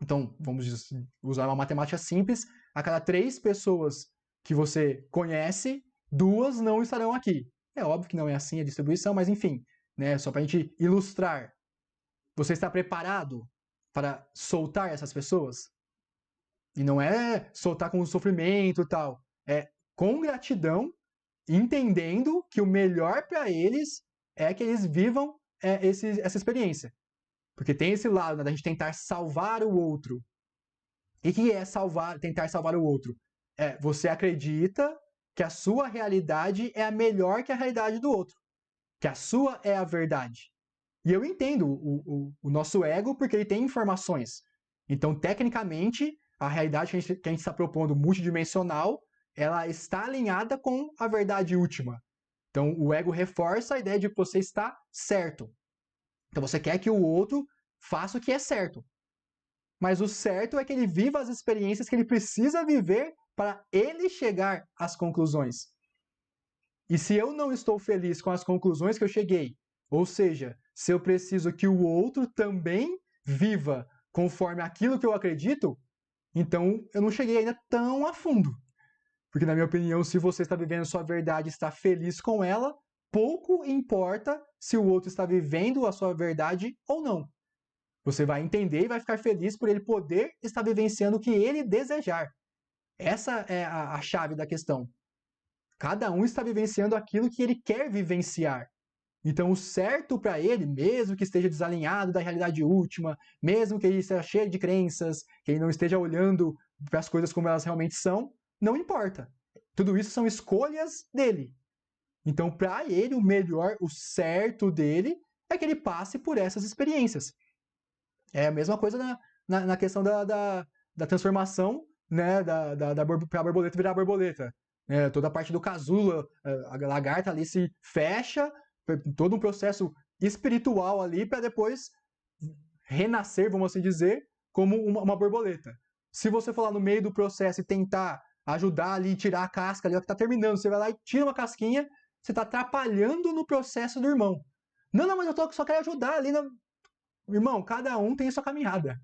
Então, vamos usar uma matemática simples. A cada 3 pessoas que você conhece, 2 não estarão aqui. É óbvio que não é assim a distribuição, mas enfim, né, só para a gente ilustrar. Você está preparado para soltar essas pessoas? E não é soltar com sofrimento e tal. É com gratidão, entendendo que o melhor para eles é que eles vivam essa experiência. Porque tem esse lado, né, da gente tentar salvar o outro. E que é tentar salvar o outro? Você acredita que a sua realidade é a melhor que a realidade do outro. Que a sua é a verdade. E eu entendo o nosso ego porque ele tem informações. Então, tecnicamente, a realidade que a gente está propondo multidimensional, ela está alinhada com a verdade última. Então, o ego reforça a ideia de que você está certo. Então, você quer que o outro faça o que é certo. Mas o certo é que ele viva as experiências que ele precisa viver para ele chegar às conclusões. E se eu não estou feliz com as conclusões que eu cheguei, ou seja, se eu preciso que o outro também viva conforme aquilo que eu acredito, então eu não cheguei ainda tão a fundo. Porque, na minha opinião, se você está vivendo sua verdade e está feliz com ela, pouco importa se o outro está vivendo a sua verdade ou não. Você vai entender e vai ficar feliz por ele poder estar vivenciando o que ele desejar. Essa é a chave da questão. Cada um está vivenciando aquilo que ele quer vivenciar. Então, o certo para ele, mesmo que esteja desalinhado da realidade última, mesmo que ele esteja cheio de crenças, que ele não esteja olhando para as coisas como elas realmente são, não importa. Tudo isso são escolhas dele. Então, para ele, o melhor, o certo dele, é que ele passe por essas experiências. É a mesma coisa na questão da transformação, né, para a borboleta virar borboleta. Toda a parte do casulo, a lagarta ali se fecha, todo um processo espiritual ali para depois renascer, vamos assim dizer, como uma borboleta. Se você for lá no meio do processo e tentar ajudar ali, tirar a casca ali, ó, que está terminando, você vai lá e tira uma casquinha, você está atrapalhando no processo do irmão. Não, mas eu só quero ajudar ali. Irmão, cada um tem sua caminhada.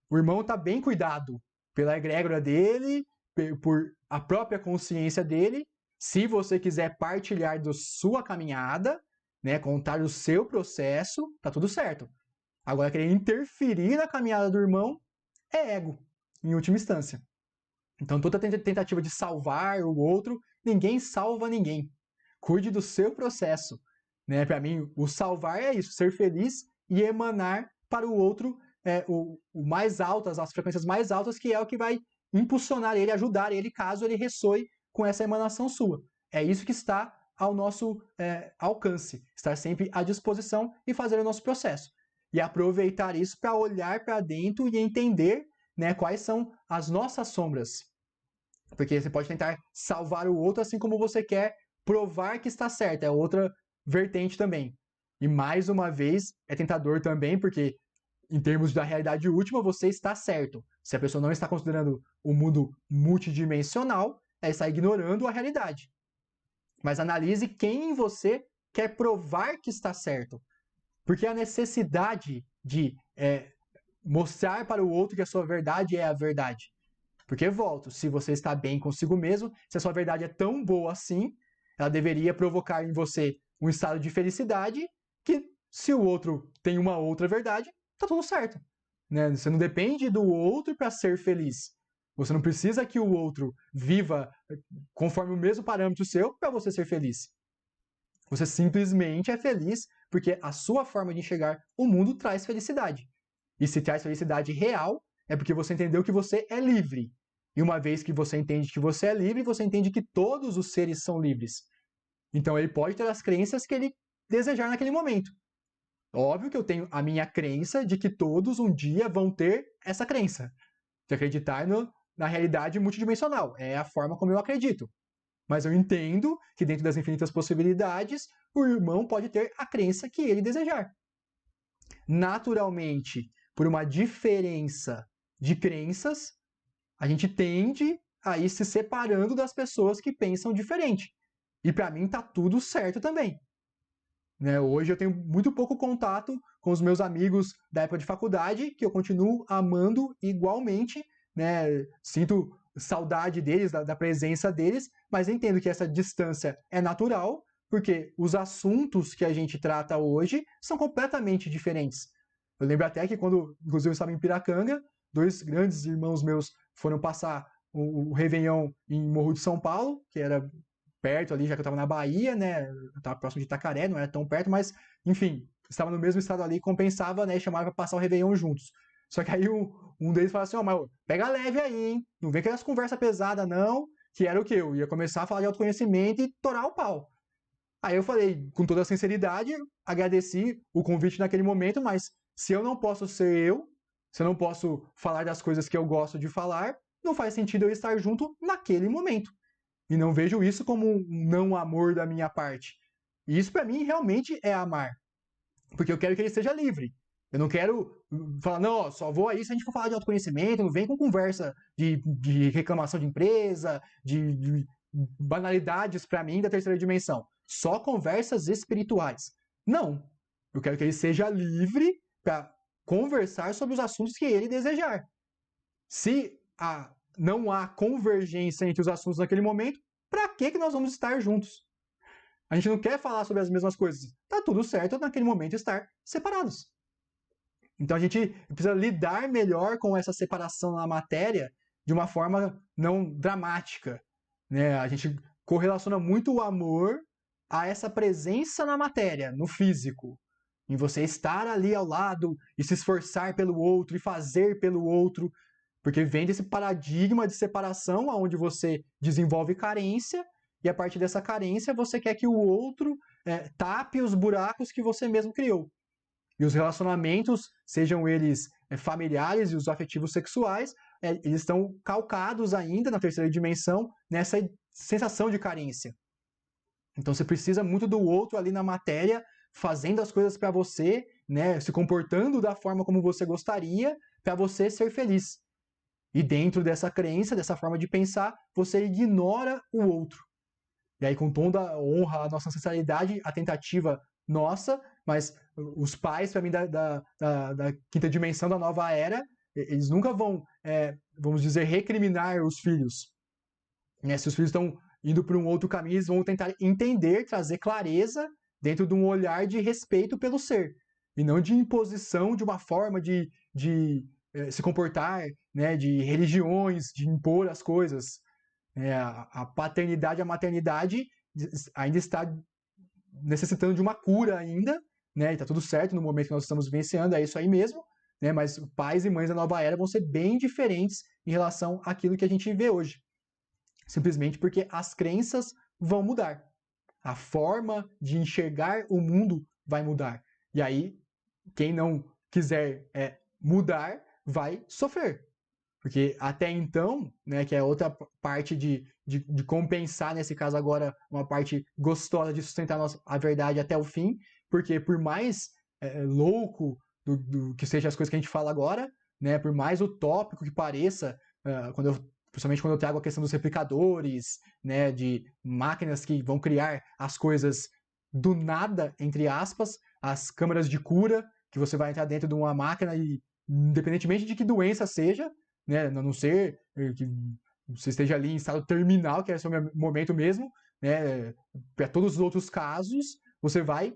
O irmão está bem cuidado pela egrégora dele, por a própria consciência dele. Se você quiser partilhar da sua caminhada, né, contar o seu processo, tá tudo certo. Agora, querer interferir na caminhada do irmão é ego, em última instância. Então, toda tentativa de salvar o outro, ninguém salva ninguém. Cuide do seu processo. Né? Para mim, o salvar é isso, ser feliz e emanar para o outro o mais altas, as frequências mais altas, que é o que vai impulsionar ele, ajudar ele, caso ele ressoe com essa emanação sua. É isso que está ao nosso alcance, estar sempre à disposição e fazer o nosso processo. E aproveitar isso para olhar para dentro e entender, né, quais são as nossas sombras. Porque você pode tentar salvar o outro assim como você quer provar que está certo. É outra vertente também. E mais uma vez, é tentador também, porque em termos da realidade última, você está certo. Se a pessoa não está considerando o mundo multidimensional, ela está ignorando a realidade. Mas analise quem em você quer provar que está certo. Porque a necessidade de mostrar para o outro que a sua verdade é a verdade. Porque, volto, se você está bem consigo mesmo, se a sua verdade é tão boa assim, ela deveria provocar em você um estado de felicidade que, se o outro tem uma outra verdade, tá tudo certo. Né? Você não depende do outro para ser feliz. Você não precisa que o outro viva conforme o mesmo parâmetro seu para você ser feliz. Você simplesmente é feliz porque a sua forma de enxergar o mundo traz felicidade. E se traz felicidade real, é porque você entendeu que você é livre. E uma vez que você entende que você é livre, você entende que todos os seres são livres. Então ele pode ter as crenças que ele desejar naquele momento. Óbvio que eu tenho a minha crença de que todos um dia vão ter essa crença. De acreditar na realidade multidimensional. É a forma como eu acredito. Mas eu entendo que dentro das infinitas possibilidades, o irmão pode ter a crença que ele desejar. Naturalmente, por uma diferença de crenças, a gente tende a ir se separando das pessoas que pensam diferente. E para mim tá tudo certo também. Né? Hoje eu tenho muito pouco contato com os meus amigos da época de faculdade, que eu continuo amando igualmente, né? Sinto saudade deles, da presença deles, mas entendo que essa distância é natural, porque os assuntos que a gente trata hoje são completamente diferentes. Eu lembro até que quando, inclusive, eu estava em Piracanga, 2 grandes irmãos meus foram passar o Réveillon em Morro de São Paulo, que era perto ali, já que eu estava na Bahia, né? Eu estava próximo de Itacaré, não era tão perto, mas, enfim, estava no mesmo estado ali, compensava, né? E chamava para passar o Réveillon juntos. Só que aí um deles falou assim, mas pega leve aí, hein? Não vem com as conversas pesadas, não, que era o que? Eu ia começar a falar de autoconhecimento e torar o pau. Aí eu falei, com toda a sinceridade, agradeci o convite naquele momento, mas se eu não posso ser eu, se eu não posso falar das coisas que eu gosto de falar, não faz sentido eu estar junto naquele momento. E não vejo isso como um não amor da minha parte. E isso para mim realmente é amar. Porque eu quero que ele seja livre. Eu não quero falar, não, só vou aí se a gente for falar de autoconhecimento, não vem com conversa de reclamação de empresa, de banalidades para mim da terceira dimensão. Só conversas espirituais. Não. Eu quero que ele seja livre para conversar sobre os assuntos que ele desejar. Se não há convergência entre os assuntos naquele momento, para que nós vamos estar juntos? A gente não quer falar sobre as mesmas coisas. Tá tudo certo naquele momento estar separados. Então a gente precisa lidar melhor com essa separação na matéria de uma forma não dramática. Né? A gente correlaciona muito o amor a essa presença na matéria, no físico. Em você estar ali ao lado e se esforçar pelo outro e fazer pelo outro. Porque vem desse paradigma de separação onde você desenvolve carência e a partir dessa carência você quer que o outro tape os buracos que você mesmo criou. E os relacionamentos, sejam eles familiares e os afetivos sexuais, eles estão calcados ainda na terceira dimensão nessa sensação de carência. Então você precisa muito do outro ali na matéria, fazendo as coisas para você, né, se comportando da forma como você gostaria, para você ser feliz. E dentro dessa crença, dessa forma de pensar, você ignora o outro. E aí, com toda a honra à nossa ancestralidade, a tentativa nossa, mas os pais, para mim, da quinta dimensão da nova era, eles nunca vão, vamos dizer, recriminar os filhos. Se os filhos estão indo por um outro caminho, eles vão tentar entender, trazer clareza dentro de um olhar de respeito pelo ser. E não de imposição de uma forma de se comportar, né, de religiões, de impor as coisas. A paternidade e a maternidade ainda está necessitando de uma cura ainda, né? E tá tudo certo no momento que nós estamos vivenciando, é isso aí mesmo, né? Mas pais e mães da nova era vão ser bem diferentes em relação àquilo que a gente vê hoje. Simplesmente porque as crenças vão mudar. A forma de enxergar o mundo vai mudar. E aí, quem não quiser mudar, vai sofrer. Porque até então, né, que é outra parte de compensar, nesse caso agora, uma parte gostosa de sustentar a verdade até o fim, porque por mais louco do que sejam as coisas que a gente fala agora, né, por mais utópico que pareça, principalmente quando eu trago a questão dos replicadores, né, de máquinas que vão criar as coisas do nada, entre aspas, as câmaras de cura, que você vai entrar dentro de uma máquina e, independentemente de que doença seja, né, a não ser que você esteja ali em estado terminal, que é o seu momento mesmo, né, para todos os outros casos, você vai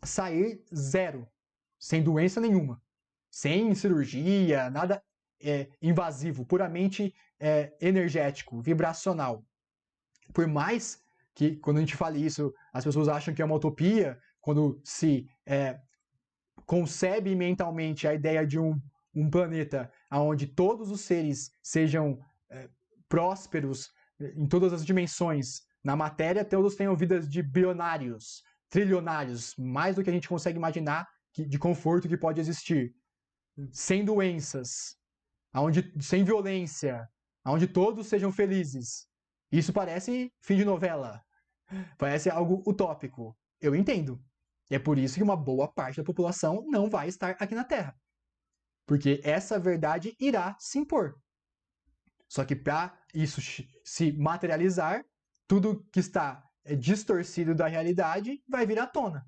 sair zero, sem doença nenhuma, sem cirurgia, nada invasivo, puramente energético, vibracional. Por mais que, quando a gente fala isso, as pessoas acham que é uma utopia, quando se concebe mentalmente a ideia de um planeta onde todos os seres sejam prósperos em todas as dimensões, na matéria todos tenham vidas de bilionários, trilionários, mais do que a gente consegue imaginar de conforto que pode existir, sem doenças, sem violência, onde todos sejam felizes. Isso parece fim de novela, parece algo utópico. Eu entendo. E é por isso que uma boa parte da população não vai estar aqui na Terra. Porque essa verdade irá se impor. Só que para isso se materializar, tudo que está distorcido da realidade vai vir à tona.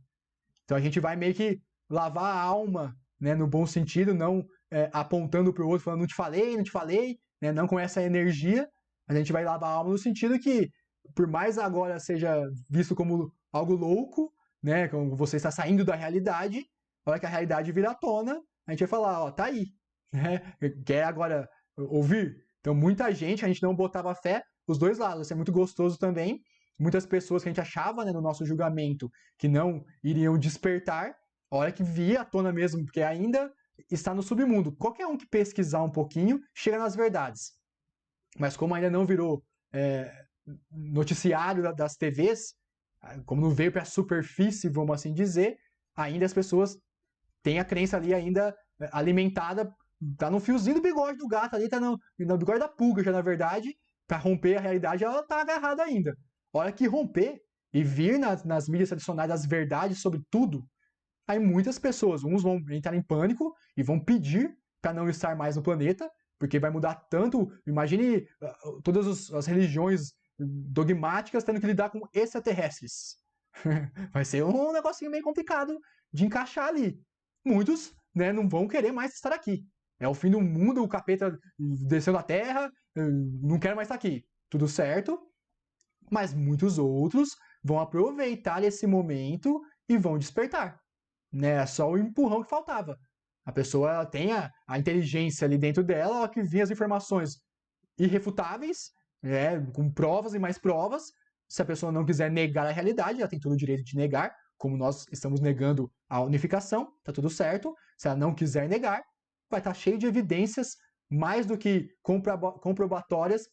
Então a gente vai meio que lavar a alma, né, no bom sentido, não apontando para o outro, falando não te falei, né, não com essa energia. A gente vai lavar a alma no sentido que, por mais agora seja visto como algo louco, né, como você está saindo da realidade, a hora que a realidade vir à tona, a gente vai falar, ó, tá aí. Né? Quer agora ouvir? Então muita gente, a gente não botava fé, os dois lados, isso é muito gostoso também. Muitas pessoas que a gente achava, né, no nosso julgamento que não iriam despertar, a hora que via à tona mesmo, porque ainda está no submundo. Qualquer um que pesquisar um pouquinho, chega nas verdades. Mas como ainda não virou noticiário das TVs, como não veio para a superfície, vamos assim dizer, ainda as pessoas têm a crença ali ainda alimentada, tá no fiozinho do bigode do gato ali, tá no bigode da pulga já, na verdade, para romper a realidade, ela tá agarrada ainda. A hora que romper e vir nas mídias tradicionais as verdades sobre tudo, aí muitas pessoas, uns vão entrar em pânico e vão pedir para não estar mais no planeta, porque vai mudar tanto. Imagine todas as religiões dogmáticas tendo que lidar com extraterrestres. Vai ser um negocinho meio complicado de encaixar ali. Muitos, né, não vão querer mais estar aqui. É o fim do mundo, o capeta desceu da Terra, não quero mais estar aqui. Tudo certo, mas muitos outros vão aproveitar esse momento e vão despertar. Né? É só o empurrão que faltava. A pessoa tem a inteligência ali dentro dela, que vinha as informações irrefutáveis, né, com provas e mais provas. Se a pessoa não quiser negar a realidade, ela tem todo o direito de negar, como nós estamos negando a unificação, tá tudo certo. Se ela não quiser negar, vai estar cheio de evidências mais do que comprobatórias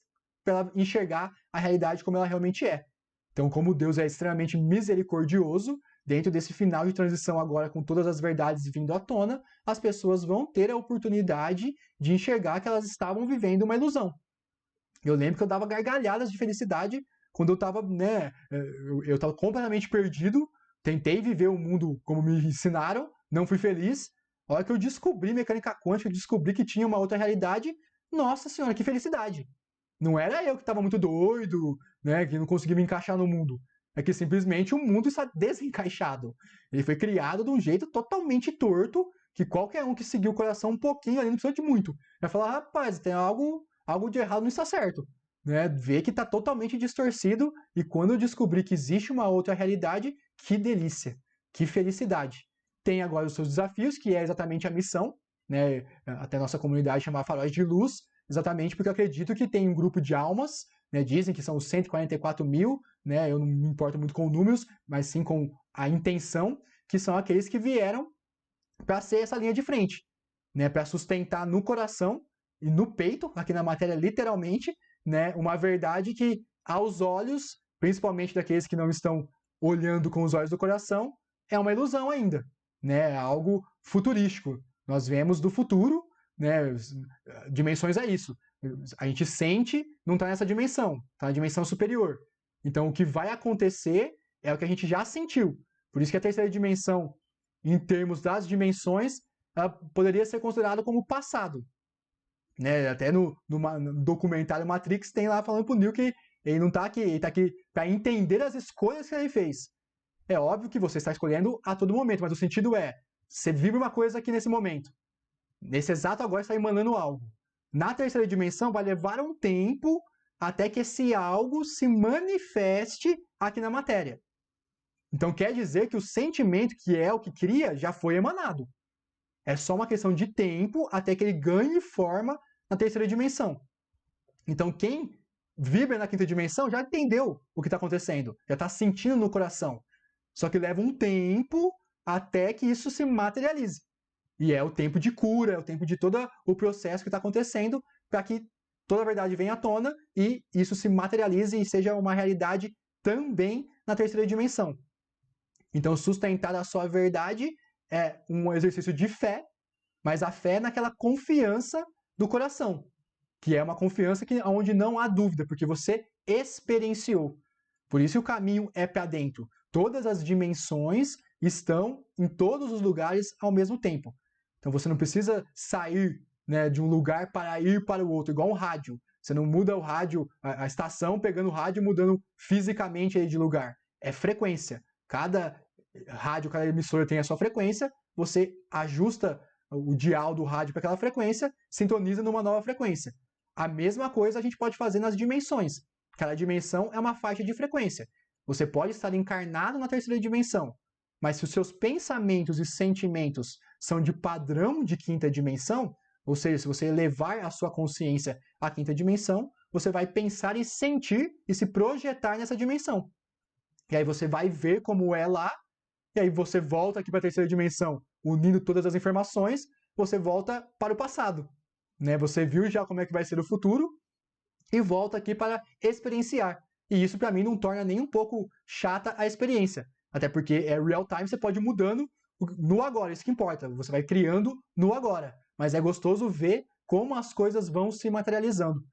para ela enxergar a realidade como ela realmente é. Então, como Deus é extremamente misericordioso, dentro desse final de transição agora, com todas as verdades vindo à tona, as pessoas vão ter a oportunidade de enxergar que elas estavam vivendo uma ilusão. Eu lembro que eu dava gargalhadas de felicidade quando eu estava, né, eu estava completamente perdido, tentei viver o mundo como me ensinaram, não fui feliz. A hora que eu descobri mecânica quântica, descobri que tinha uma outra realidade, nossa senhora, que felicidade! Não era eu que estava muito doido, né, que não conseguia me encaixar no mundo. É que simplesmente o mundo está desencaixado. Ele foi criado de um jeito totalmente torto, que qualquer um que seguir o coração um pouquinho ali, não precisa de muito, vai falar, rapaz, tem algo de errado não está certo. Né? Vê que está totalmente distorcido, e quando eu descobri que existe uma outra realidade, que delícia, que felicidade. Tem agora os seus desafios, que é exatamente a missão, né? Até a nossa comunidade chamar Faróis de Luz, exatamente porque eu acredito que tem um grupo de almas, né, dizem que são os 144 mil, né, eu não me importo muito com números, mas sim com a intenção, que são aqueles que vieram para ser essa linha de frente, né, para sustentar no coração e no peito, aqui na matéria literalmente, né, uma verdade que aos olhos, principalmente daqueles que não estão olhando com os olhos do coração, é uma ilusão ainda, né, é algo futurístico. Nós vemos do futuro, né, dimensões é isso. A gente sente, não está nessa dimensão, está na dimensão superior. Então, o que vai acontecer é o que a gente já sentiu. Por isso que a terceira dimensão, em termos das dimensões, ela poderia ser considerada como passado. Né? Até no documentário Matrix tem lá falando pro Neo que ele não está aqui, ele está aqui para entender as escolhas que ele fez. É óbvio que você está escolhendo a todo momento, mas o sentido é, você vibra uma coisa aqui nesse momento. Nesse exato agora está emanando algo. Na terceira dimensão vai levar um tempo até que esse algo se manifeste aqui na matéria. Então quer dizer que o sentimento, que é o que cria, já foi emanado. É só uma questão de tempo até que ele ganhe forma na terceira dimensão. Então quem vibra na quinta dimensão já entendeu o que está acontecendo, já está sentindo no coração. Só que leva um tempo até que isso se materialize. E é o tempo de cura, é o tempo de todo o processo que está acontecendo para que toda a verdade venha à tona e isso se materialize e seja uma realidade também na terceira dimensão. Então, sustentar a sua verdade é um exercício de fé, mas a fé é naquela confiança do coração, que é uma confiança onde não há dúvida, porque você experienciou. Por isso o caminho é para dentro. Todas as dimensões estão em todos os lugares ao mesmo tempo. Então você não precisa sair, né, de um lugar para ir para o outro, igual um rádio. Você não muda o rádio, a estação pegando o rádio e mudando fisicamente aí de lugar. É frequência. Cada rádio, cada emissora tem a sua frequência, você ajusta o dial do rádio para aquela frequência, sintoniza numa nova frequência. A mesma coisa a gente pode fazer nas dimensões. Cada dimensão é uma faixa de frequência. Você pode estar encarnado na terceira dimensão, mas se os seus pensamentos e sentimentos são de padrão de quinta dimensão, ou seja, se você elevar a sua consciência à quinta dimensão, você vai pensar e sentir e se projetar nessa dimensão. E aí você vai ver como é lá, e aí você volta aqui para a terceira dimensão, unindo todas as informações, você volta para o passado. Né? Você viu já como é que vai ser o futuro e volta aqui para experienciar. E isso para mim não torna nem um pouco chata a experiência. Até porque é real time, você pode ir mudando no agora, isso que importa. Você vai criando no agora. Mas é gostoso ver como as coisas vão se materializando.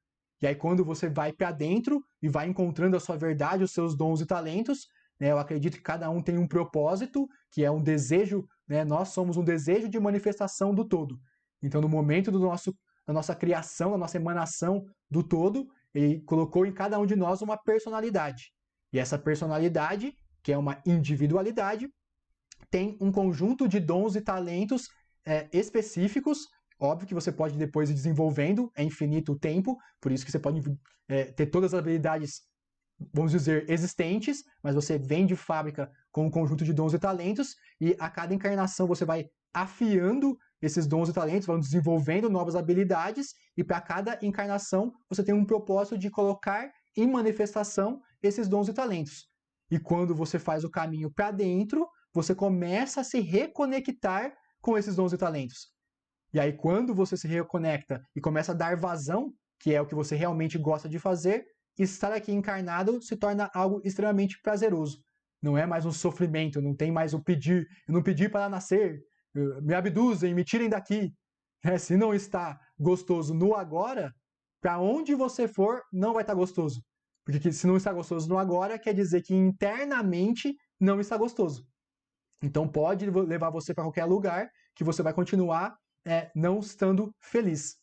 E aí quando você vai para dentro e vai encontrando a sua verdade, os seus dons e talentos, né, eu acredito que cada um tem um propósito, que é um desejo, né, nós somos um desejo de manifestação do todo. Então no momento da nossa criação, da nossa emanação do todo, ele colocou em cada um de nós uma personalidade. E essa personalidade, que é uma individualidade, tem um conjunto de dons e talentos específicos. Óbvio que você pode depois ir desenvolvendo, é infinito o tempo, por isso que você pode ter todas as habilidades, vamos dizer, existentes, mas você vem de fábrica com um conjunto de dons e talentos, e a cada encarnação você vai afiando esses dons e talentos, vão desenvolvendo novas habilidades, e para cada encarnação você tem um propósito de colocar em manifestação esses dons e talentos. E quando você faz o caminho para dentro, você começa a se reconectar com esses dons e talentos. E aí quando você se reconecta e começa a dar vazão, que é o que você realmente gosta de fazer, estar aqui encarnado se torna algo extremamente prazeroso. Não é mais um sofrimento, não tem mais o pedir, eu não pedi para nascer, me abduzem, me tirem daqui. Se não está gostoso no agora, para onde você for, não vai estar gostoso. Porque se não está gostoso no agora, quer dizer que internamente não está gostoso. Então pode levar você para qualquer lugar que você vai continuar não estando feliz.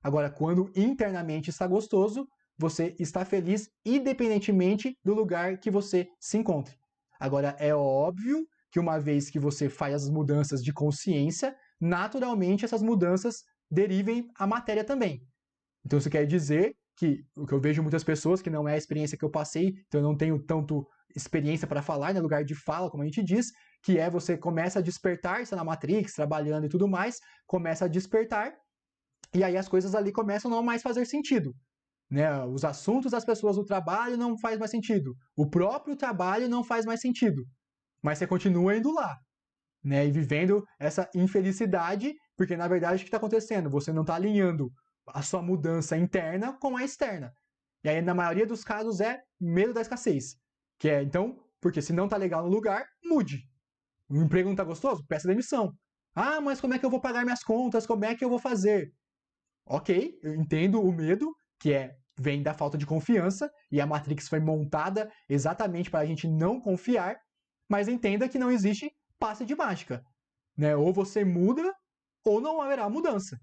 Agora, quando internamente está gostoso, você está feliz independentemente do lugar que você se encontre. Agora, é óbvio que uma vez que você faz as mudanças de consciência, naturalmente essas mudanças derivem à matéria também. Então isso quer dizer que o que eu vejo muitas pessoas, que não é a experiência que eu passei, então eu não tenho tanto experiência para falar, né, lugar de fala, como a gente diz, que é você começa a despertar, está na Matrix, trabalhando e tudo mais, começa a despertar, e aí as coisas ali começam a não mais fazer sentido. Né? Os assuntos das pessoas do trabalho não faz mais sentido. O próprio trabalho não faz mais sentido. Mas você continua indo lá, né? E vivendo essa infelicidade, porque na verdade o que está acontecendo? Você não está alinhando a sua mudança interna com a externa. E aí, na maioria dos casos, é medo da escassez. Que é, então, porque se não está legal no lugar, mude. O emprego não está gostoso? Peça demissão. Ah, mas como é que eu vou pagar minhas contas? Como é que eu vou fazer? Ok, eu entendo o medo, que vem da falta de confiança, e a Matrix foi montada exatamente para a gente não confiar, mas entenda que não existe passe de mágica. Né? Ou você muda, ou não haverá mudança.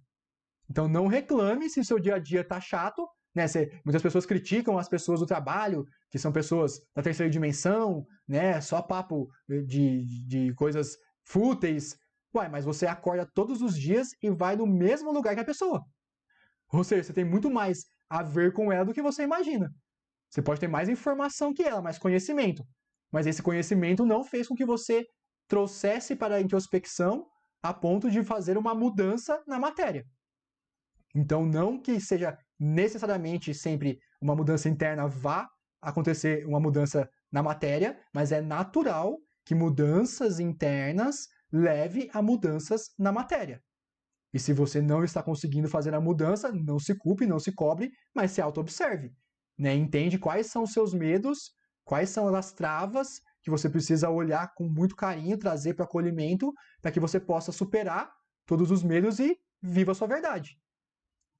Então não reclame se o seu dia a dia está chato. Né? Muitas pessoas criticam as pessoas do trabalho, que são pessoas da terceira dimensão, né? Só papo de coisas fúteis. Uai, mas você acorda todos os dias e vai no mesmo lugar que a pessoa. Ou seja, você tem muito mais a ver com ela do que você imagina. Você pode ter mais informação que ela, mais conhecimento. Mas esse conhecimento não fez com que você trouxesse para a introspecção a ponto de fazer uma mudança na matéria. Então, não que seja necessariamente sempre uma mudança interna vá acontecer uma mudança na matéria, mas é natural que mudanças internas leve a mudanças na matéria. E se você não está conseguindo fazer a mudança, não se culpe, não se cobre, mas se auto-observe. Né? Entende quais são os seus medos, quais são as travas que você precisa olhar com muito carinho, trazer para o acolhimento, para que você possa superar todos os medos e viva a sua verdade.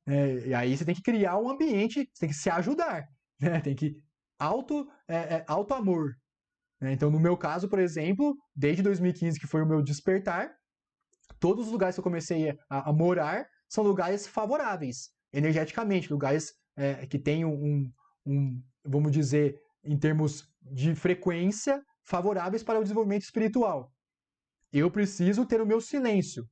E aí você tem que criar um ambiente, você tem que se ajudar, né? Tem que auto-amor. Né? Então, no meu caso, por exemplo, desde 2015, que foi o meu despertar, todos os lugares que eu comecei a morar são lugares favoráveis, energeticamente, lugares que têm vamos dizer, em termos de frequência, favoráveis para o desenvolvimento espiritual. Eu preciso ter o meu silêncio.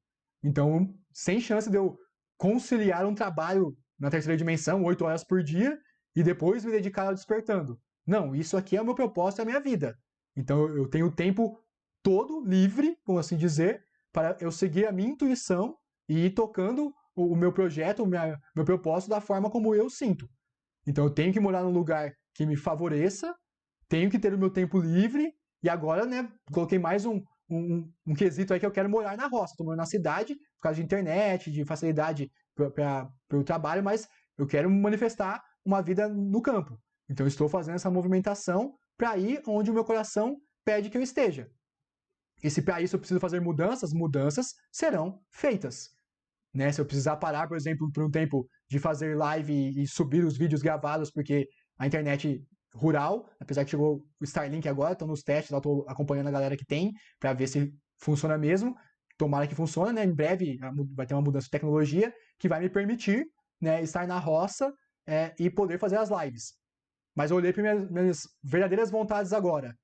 Então, sem chance de eu conciliar um trabalho na terceira dimensão, 8 horas por dia, e depois me dedicar ao despertando. Não, isso aqui é o meu propósito, é a minha vida. Então, eu tenho o tempo todo livre, como assim dizer, para eu seguir a minha intuição e ir tocando o meu projeto, o meu propósito da forma como eu sinto. Então eu tenho que morar num lugar que me favoreça, tenho que ter o meu tempo livre, e agora, né, coloquei mais um quesito aí que eu quero morar na roça. Estou morando na cidade, por causa de internet, de facilidade para o trabalho, mas eu quero manifestar uma vida no campo. Então eu estou fazendo essa movimentação para ir onde o meu coração pede que eu esteja. E se para isso eu preciso fazer mudanças, mudanças serão feitas. Né? Se eu precisar parar, por exemplo, por um tempo de fazer live e subir os vídeos gravados, porque a internet rural, apesar que chegou o Starlink agora, estão nos testes, estou acompanhando a galera que tem, para ver se funciona mesmo. Tomara que funcione, né? Em breve vai ter uma mudança de tecnologia que vai me permitir, né, estar na roça e poder fazer as lives. Mas eu olhei para minhas verdadeiras vontades agora.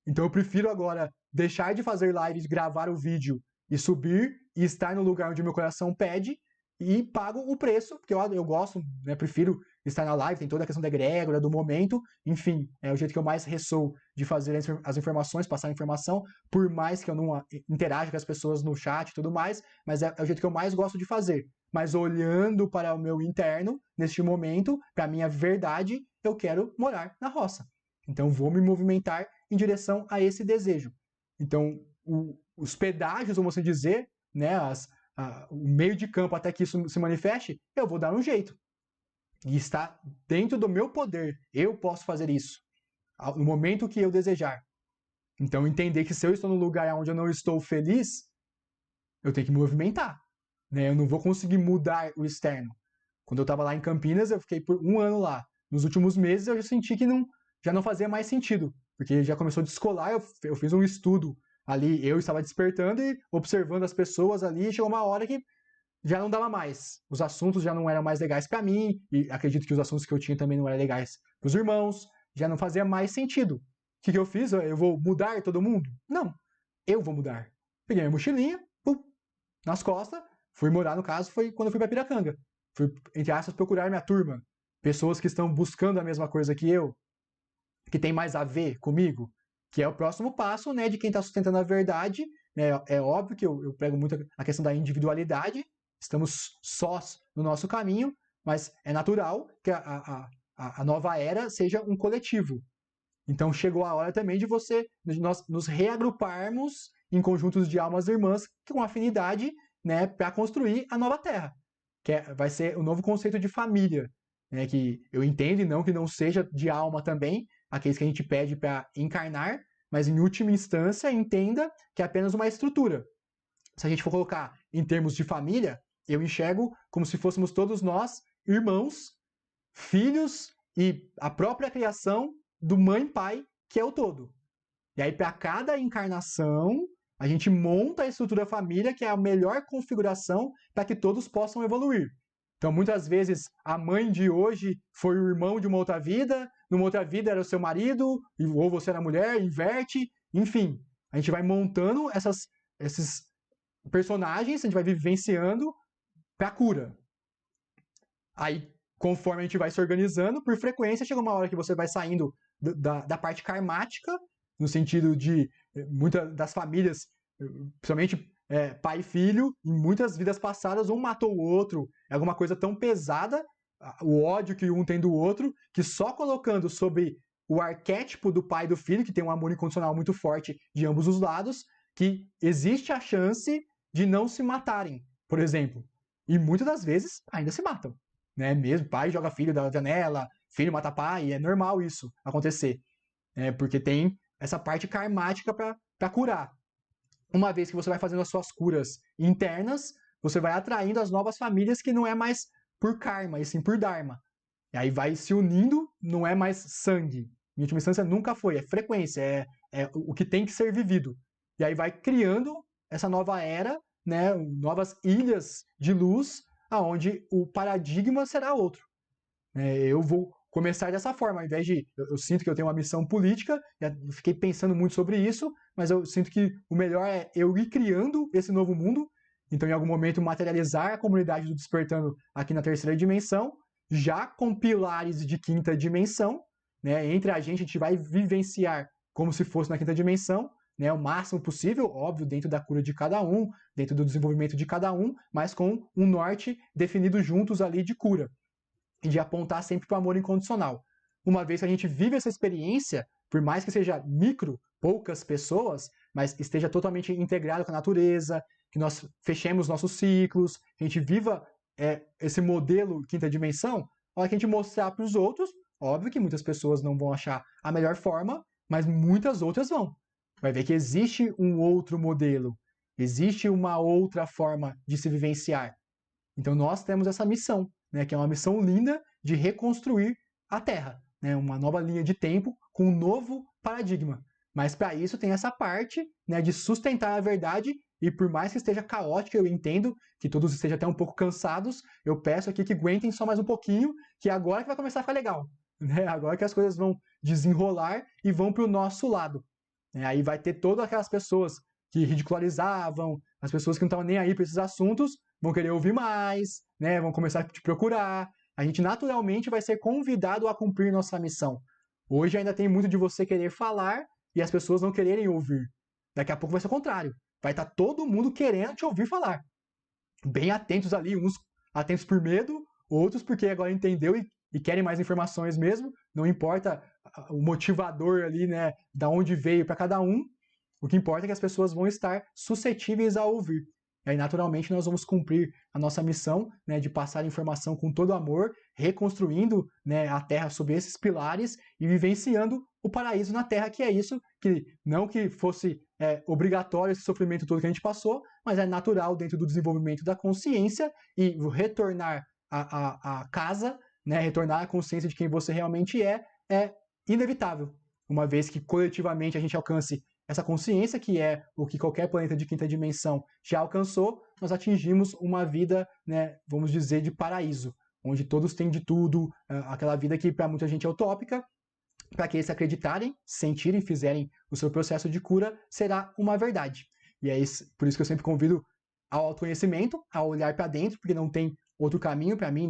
Então eu prefiro agora deixar de fazer lives, gravar o vídeo e subir e estar no lugar onde o meu coração pede e pago o preço, porque eu gosto, né, prefiro estar na live, tem toda a questão da egrégora, do momento, enfim, é o jeito que eu mais ressoo de fazer as informações, passar a informação, por mais que eu não interaja com as pessoas no chat e tudo mais, mas é o jeito que eu mais gosto de fazer. Mas olhando para o meu interno, neste momento, para a minha verdade, eu quero morar na roça. Então vou me movimentar em direção a esse desejo. Então, os pedágios, vamos assim dizer, né, o meio de campo até que isso se manifeste, eu vou dar um jeito. E está dentro do meu poder. Eu posso fazer isso no momento que eu desejar. Então, entender que se eu estou no lugar onde eu não estou feliz, eu tenho que me movimentar. Né? Eu não vou conseguir mudar o externo. Quando eu estava lá em Campinas, eu fiquei por 1 ano lá. Nos últimos meses, eu já senti que já não fazia mais sentido. Porque já começou a descolar, eu fiz um estudo ali, eu estava despertando e observando as pessoas ali, e chegou uma hora que já não dava mais. Os assuntos já não eram mais legais para mim, e acredito que os assuntos que eu tinha também não eram legais para os irmãos, já não fazia mais sentido. O que eu fiz? Eu vou mudar todo mundo? Não, eu vou mudar. Peguei minha mochilinha, pum, nas costas, fui morar, no caso, foi quando eu fui para Piracanga. Fui, entre aspas, procurar minha turma. Pessoas que estão buscando a mesma coisa que eu, que tem mais a ver comigo, que é o próximo passo, né, de quem está sustentando a verdade. Né? É óbvio que eu prego muito a questão da individualidade, estamos sós no nosso caminho, mas é natural que a nova era seja um coletivo. Então chegou a hora também de nós nos reagruparmos em conjuntos de almas irmãs com afinidade, né, para construir a nova Terra, que vai ser o novo conceito de família, né, que eu entendo e não que não seja de alma também, aqueles que a gente pede para encarnar, mas em última instância entenda que é apenas uma estrutura. Se a gente for colocar em termos de família, eu enxergo como se fôssemos todos nós irmãos, filhos e a própria criação do mãe e pai, que é o todo. E aí, para cada encarnação, a gente monta a estrutura família, que é a melhor configuração para que todos possam evoluir. Então, muitas vezes, a mãe de hoje foi o irmão de uma outra vida, numa outra vida era o seu marido, ou você era mulher, inverte, enfim. A gente vai montando esses personagens, a gente vai vivenciando pra cura. Aí, conforme a gente vai se organizando, por frequência, chega uma hora que você vai saindo da parte karmática, no sentido de muitas das famílias, principalmente pai e filho, em muitas vidas passadas, um matou o outro, é alguma coisa tão pesada, o ódio que um tem do outro, que só colocando sobre o arquétipo do pai e do filho, que tem um amor incondicional muito forte de ambos os lados, que existe a chance de não se matarem, por exemplo. E muitas das vezes ainda se matam, né? Mesmo pai joga filho da janela, filho mata pai, é normal isso acontecer, né? Porque tem essa parte karmática para curar. Uma vez que você vai fazendo as suas curas internas, você vai atraindo as novas famílias que não é mais por karma, e sim por dharma. E aí vai se unindo, não é mais sangue. Em última instância, nunca foi, é frequência, é o que tem que ser vivido. E aí vai criando essa nova era, né, novas ilhas de luz, aonde o paradigma será outro. Eu vou começar dessa forma, ao invés de... Eu sinto que eu tenho uma missão política, eu fiquei pensando muito sobre isso, mas eu sinto que o melhor é eu ir criando esse novo mundo, então em algum momento materializar a comunidade do Despertando aqui na terceira dimensão, já com pilares de quinta dimensão, né? Entre a gente vai vivenciar como se fosse na quinta dimensão, né? O máximo possível, óbvio, dentro da cura de cada um, dentro do desenvolvimento de cada um, mas com um norte definido juntos ali de cura e de apontar sempre para o amor incondicional. Uma vez que a gente vive essa experiência, por mais que seja micro, poucas pessoas, mas esteja totalmente integrado com a natureza, que nós fechemos nossos ciclos, que a gente viva esse modelo quinta dimensão, a hora que a gente mostrar para os outros, óbvio que muitas pessoas não vão achar a melhor forma, mas muitas outras vão. Vai ver que existe um outro modelo, existe uma outra forma de se vivenciar. Então nós temos essa missão, né, que é uma missão linda de reconstruir a Terra, né, uma nova linha de tempo com um novo paradigma. Mas para isso tem essa parte, né, de sustentar a verdade, e por mais que esteja caótica, eu entendo que todos estejam até um pouco cansados, eu peço aqui que aguentem só mais um pouquinho, que agora que vai começar a ficar legal. Né? Agora que as coisas vão desenrolar e vão para o nosso lado. Aí vai ter todas aquelas pessoas que ridicularizavam, as pessoas que não estavam nem aí para esses assuntos, vão querer ouvir mais, né? Vão começar a te procurar. A gente naturalmente vai ser convidado a cumprir nossa missão. Hoje ainda tem muito de você querer falar e as pessoas não quererem ouvir. Daqui a pouco vai ser o contrário. Vai estar todo mundo querendo te ouvir falar. Bem atentos ali, uns atentos por medo, outros porque agora entendeu e querem mais informações mesmo. Não importa o motivador ali, né? Da onde veio para cada um. O que importa é que as pessoas vão estar suscetíveis a ouvir. E aí, naturalmente, nós vamos cumprir a nossa missão, né, de passar informação com todo amor, reconstruindo, né, a Terra sob esses pilares e vivenciando o paraíso na Terra, que é isso, que não que fosse obrigatório esse sofrimento todo que a gente passou, mas é natural dentro do desenvolvimento da consciência e retornar à casa, né, retornar à consciência de quem você realmente é inevitável. Uma vez que coletivamente a gente alcance essa consciência, que é o que qualquer planeta de quinta dimensão já alcançou, nós atingimos uma vida, né, vamos dizer, de paraíso, onde todos têm de tudo, aquela vida que para muita gente é utópica, para que eles acreditarem, sentirem, fizerem o seu processo de cura, será uma verdade. E é isso, por isso que eu sempre convido ao autoconhecimento, a olhar para dentro, porque não tem outro caminho para mim,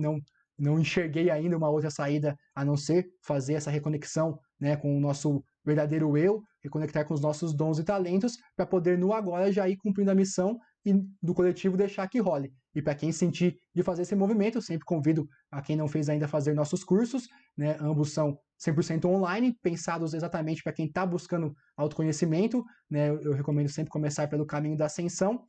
não enxerguei ainda uma outra saída a não ser fazer essa reconexão, né, com o nosso verdadeiro eu, reconectar com os nossos dons e talentos, para poder no agora já ir cumprindo a missão e do coletivo deixar que role. E para quem sentir de fazer esse movimento, eu sempre convido a quem não fez ainda a fazer nossos cursos, né, ambos são 100% online, pensados exatamente para quem está buscando autoconhecimento, né, eu recomendo sempre começar pelo caminho da ascensão,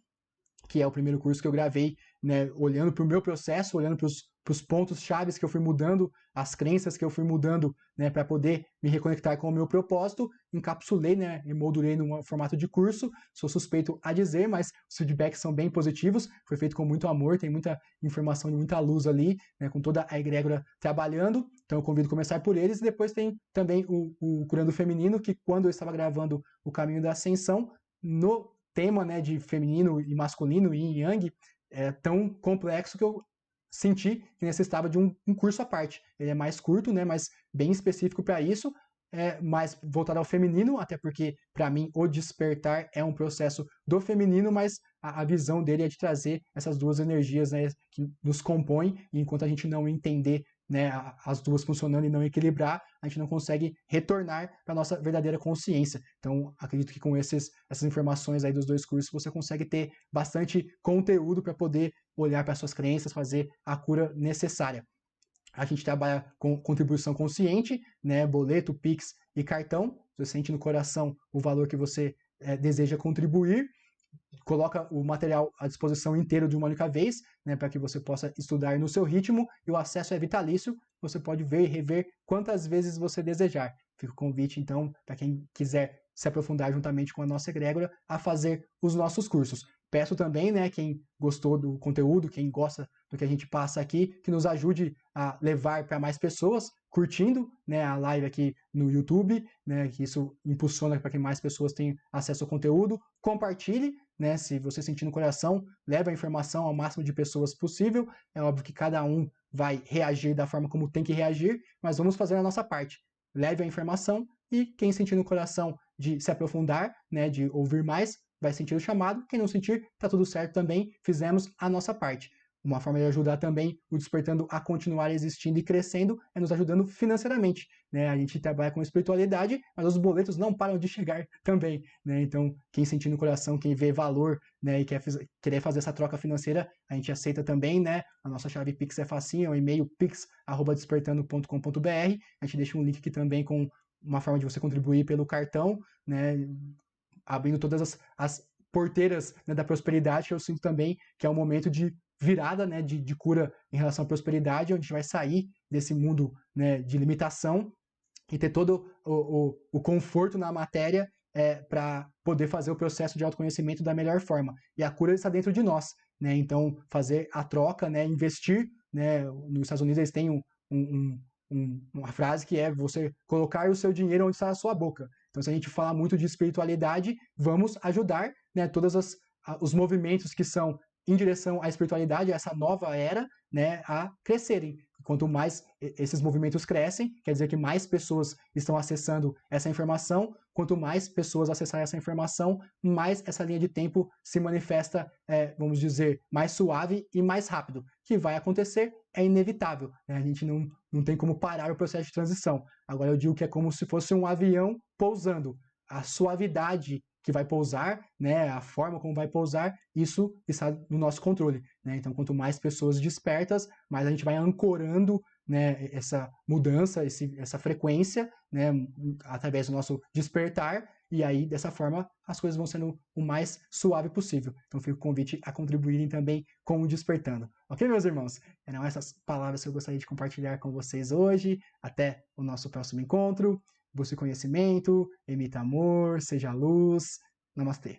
que é o primeiro curso que eu gravei, né, olhando para o meu processo, olhando para os pontos chaves que eu fui mudando, as crenças que eu fui mudando, né, para poder me reconectar com o meu propósito, encapsulei, né, e moldurei num formato de curso, sou suspeito a dizer, mas os feedbacks são bem positivos, foi feito com muito amor, tem muita informação e muita luz ali, né, com toda a egrégora trabalhando, então eu convido a começar por eles, e depois tem também o Curando Feminino, que quando eu estava gravando o Caminho da Ascensão, no tema, né, de feminino e masculino, yin e yang, é tão complexo que eu senti que necessitava de um curso à parte. Ele é mais curto, né, mas bem específico para isso, mais voltado ao feminino, até porque, para mim, o despertar é um processo do feminino, mas a visão dele é de trazer essas duas energias, né, que nos compõem, e enquanto a gente não entender, né, as duas funcionando e não equilibrar, a gente não consegue retornar para a nossa verdadeira consciência. Então, acredito que com essas informações aí dos dois cursos, você consegue ter bastante conteúdo para poder olhar para suas crenças, fazer a cura necessária. A gente trabalha com contribuição consciente, né, boleto, Pix e cartão. Você sente no coração o valor que você deseja contribuir, coloca o material à disposição inteiro de uma única vez, né, para que você possa estudar no seu ritmo, e o acesso é vitalício, você pode ver e rever quantas vezes você desejar. Fica o convite, então, para quem quiser se aprofundar juntamente com a nossa egrégora, a fazer os nossos cursos. Peço também, né, quem gostou do conteúdo, quem gosta do que a gente passa aqui, que nos ajude a levar para mais pessoas, curtindo, né, a live aqui no YouTube, né, que isso impulsiona para que mais pessoas tenham acesso ao conteúdo. Compartilhe, né, se você sentir no coração, leve a informação ao máximo de pessoas possível. É óbvio que cada um vai reagir da forma como tem que reagir, mas vamos fazer a nossa parte. Leve a informação, e quem sentir no coração de se aprofundar, né, de ouvir mais, vai sentir o chamado. Quem não sentir, tá tudo certo também, fizemos a nossa parte. Uma forma de ajudar também o Despertando a continuar existindo e crescendo é nos ajudando financeiramente, né? A gente trabalha com espiritualidade, mas os boletos não param de chegar também, né? Então, quem sentir no coração, quem vê valor, né, e querer fazer essa troca financeira, a gente aceita também, né? A nossa chave Pix é facinho, é o e-mail pix@despertando.com.br. A gente deixa um link aqui também com uma forma de você contribuir pelo cartão, né? Abrindo todas as porteiras, né, da prosperidade, que eu sinto também que é um momento de virada, né, de cura em relação à prosperidade, onde a gente vai sair desse mundo, né, de limitação e ter todo o conforto na matéria para poder fazer o processo de autoconhecimento da melhor forma. E a cura está dentro de nós, né? Então, fazer a troca, né, investir, né? Nos Estados Unidos eles têm uma frase que é você colocar o seu dinheiro onde está a sua boca. Então, se a gente fala muito de espiritualidade, vamos ajudar, né, todos os movimentos que são em direção à espiritualidade, a essa nova era, né, a crescerem. Quanto mais esses movimentos crescem, quer dizer que mais pessoas estão acessando essa informação. Quanto mais pessoas acessarem essa informação, mais essa linha de tempo se manifesta, vamos dizer, mais suave e mais rápido. O que vai acontecer é inevitável, né? A gente não tem como parar o processo de transição. Agora eu digo que é como se fosse um avião pousando. A suavidade que vai pousar, né, a forma como vai pousar, isso está no nosso controle, né? Então, quanto mais pessoas despertas, mais a gente vai ancorando, né, essa mudança, essa frequência, né, através do nosso despertar, e aí, dessa forma, as coisas vão sendo o mais suave possível. Então, fica o convite a contribuírem também com o Despertando. Ok, meus irmãos? Eram essas palavras que eu gostaria de compartilhar com vocês hoje. Até o nosso próximo encontro. Busque conhecimento, emita amor, seja luz. Namastê.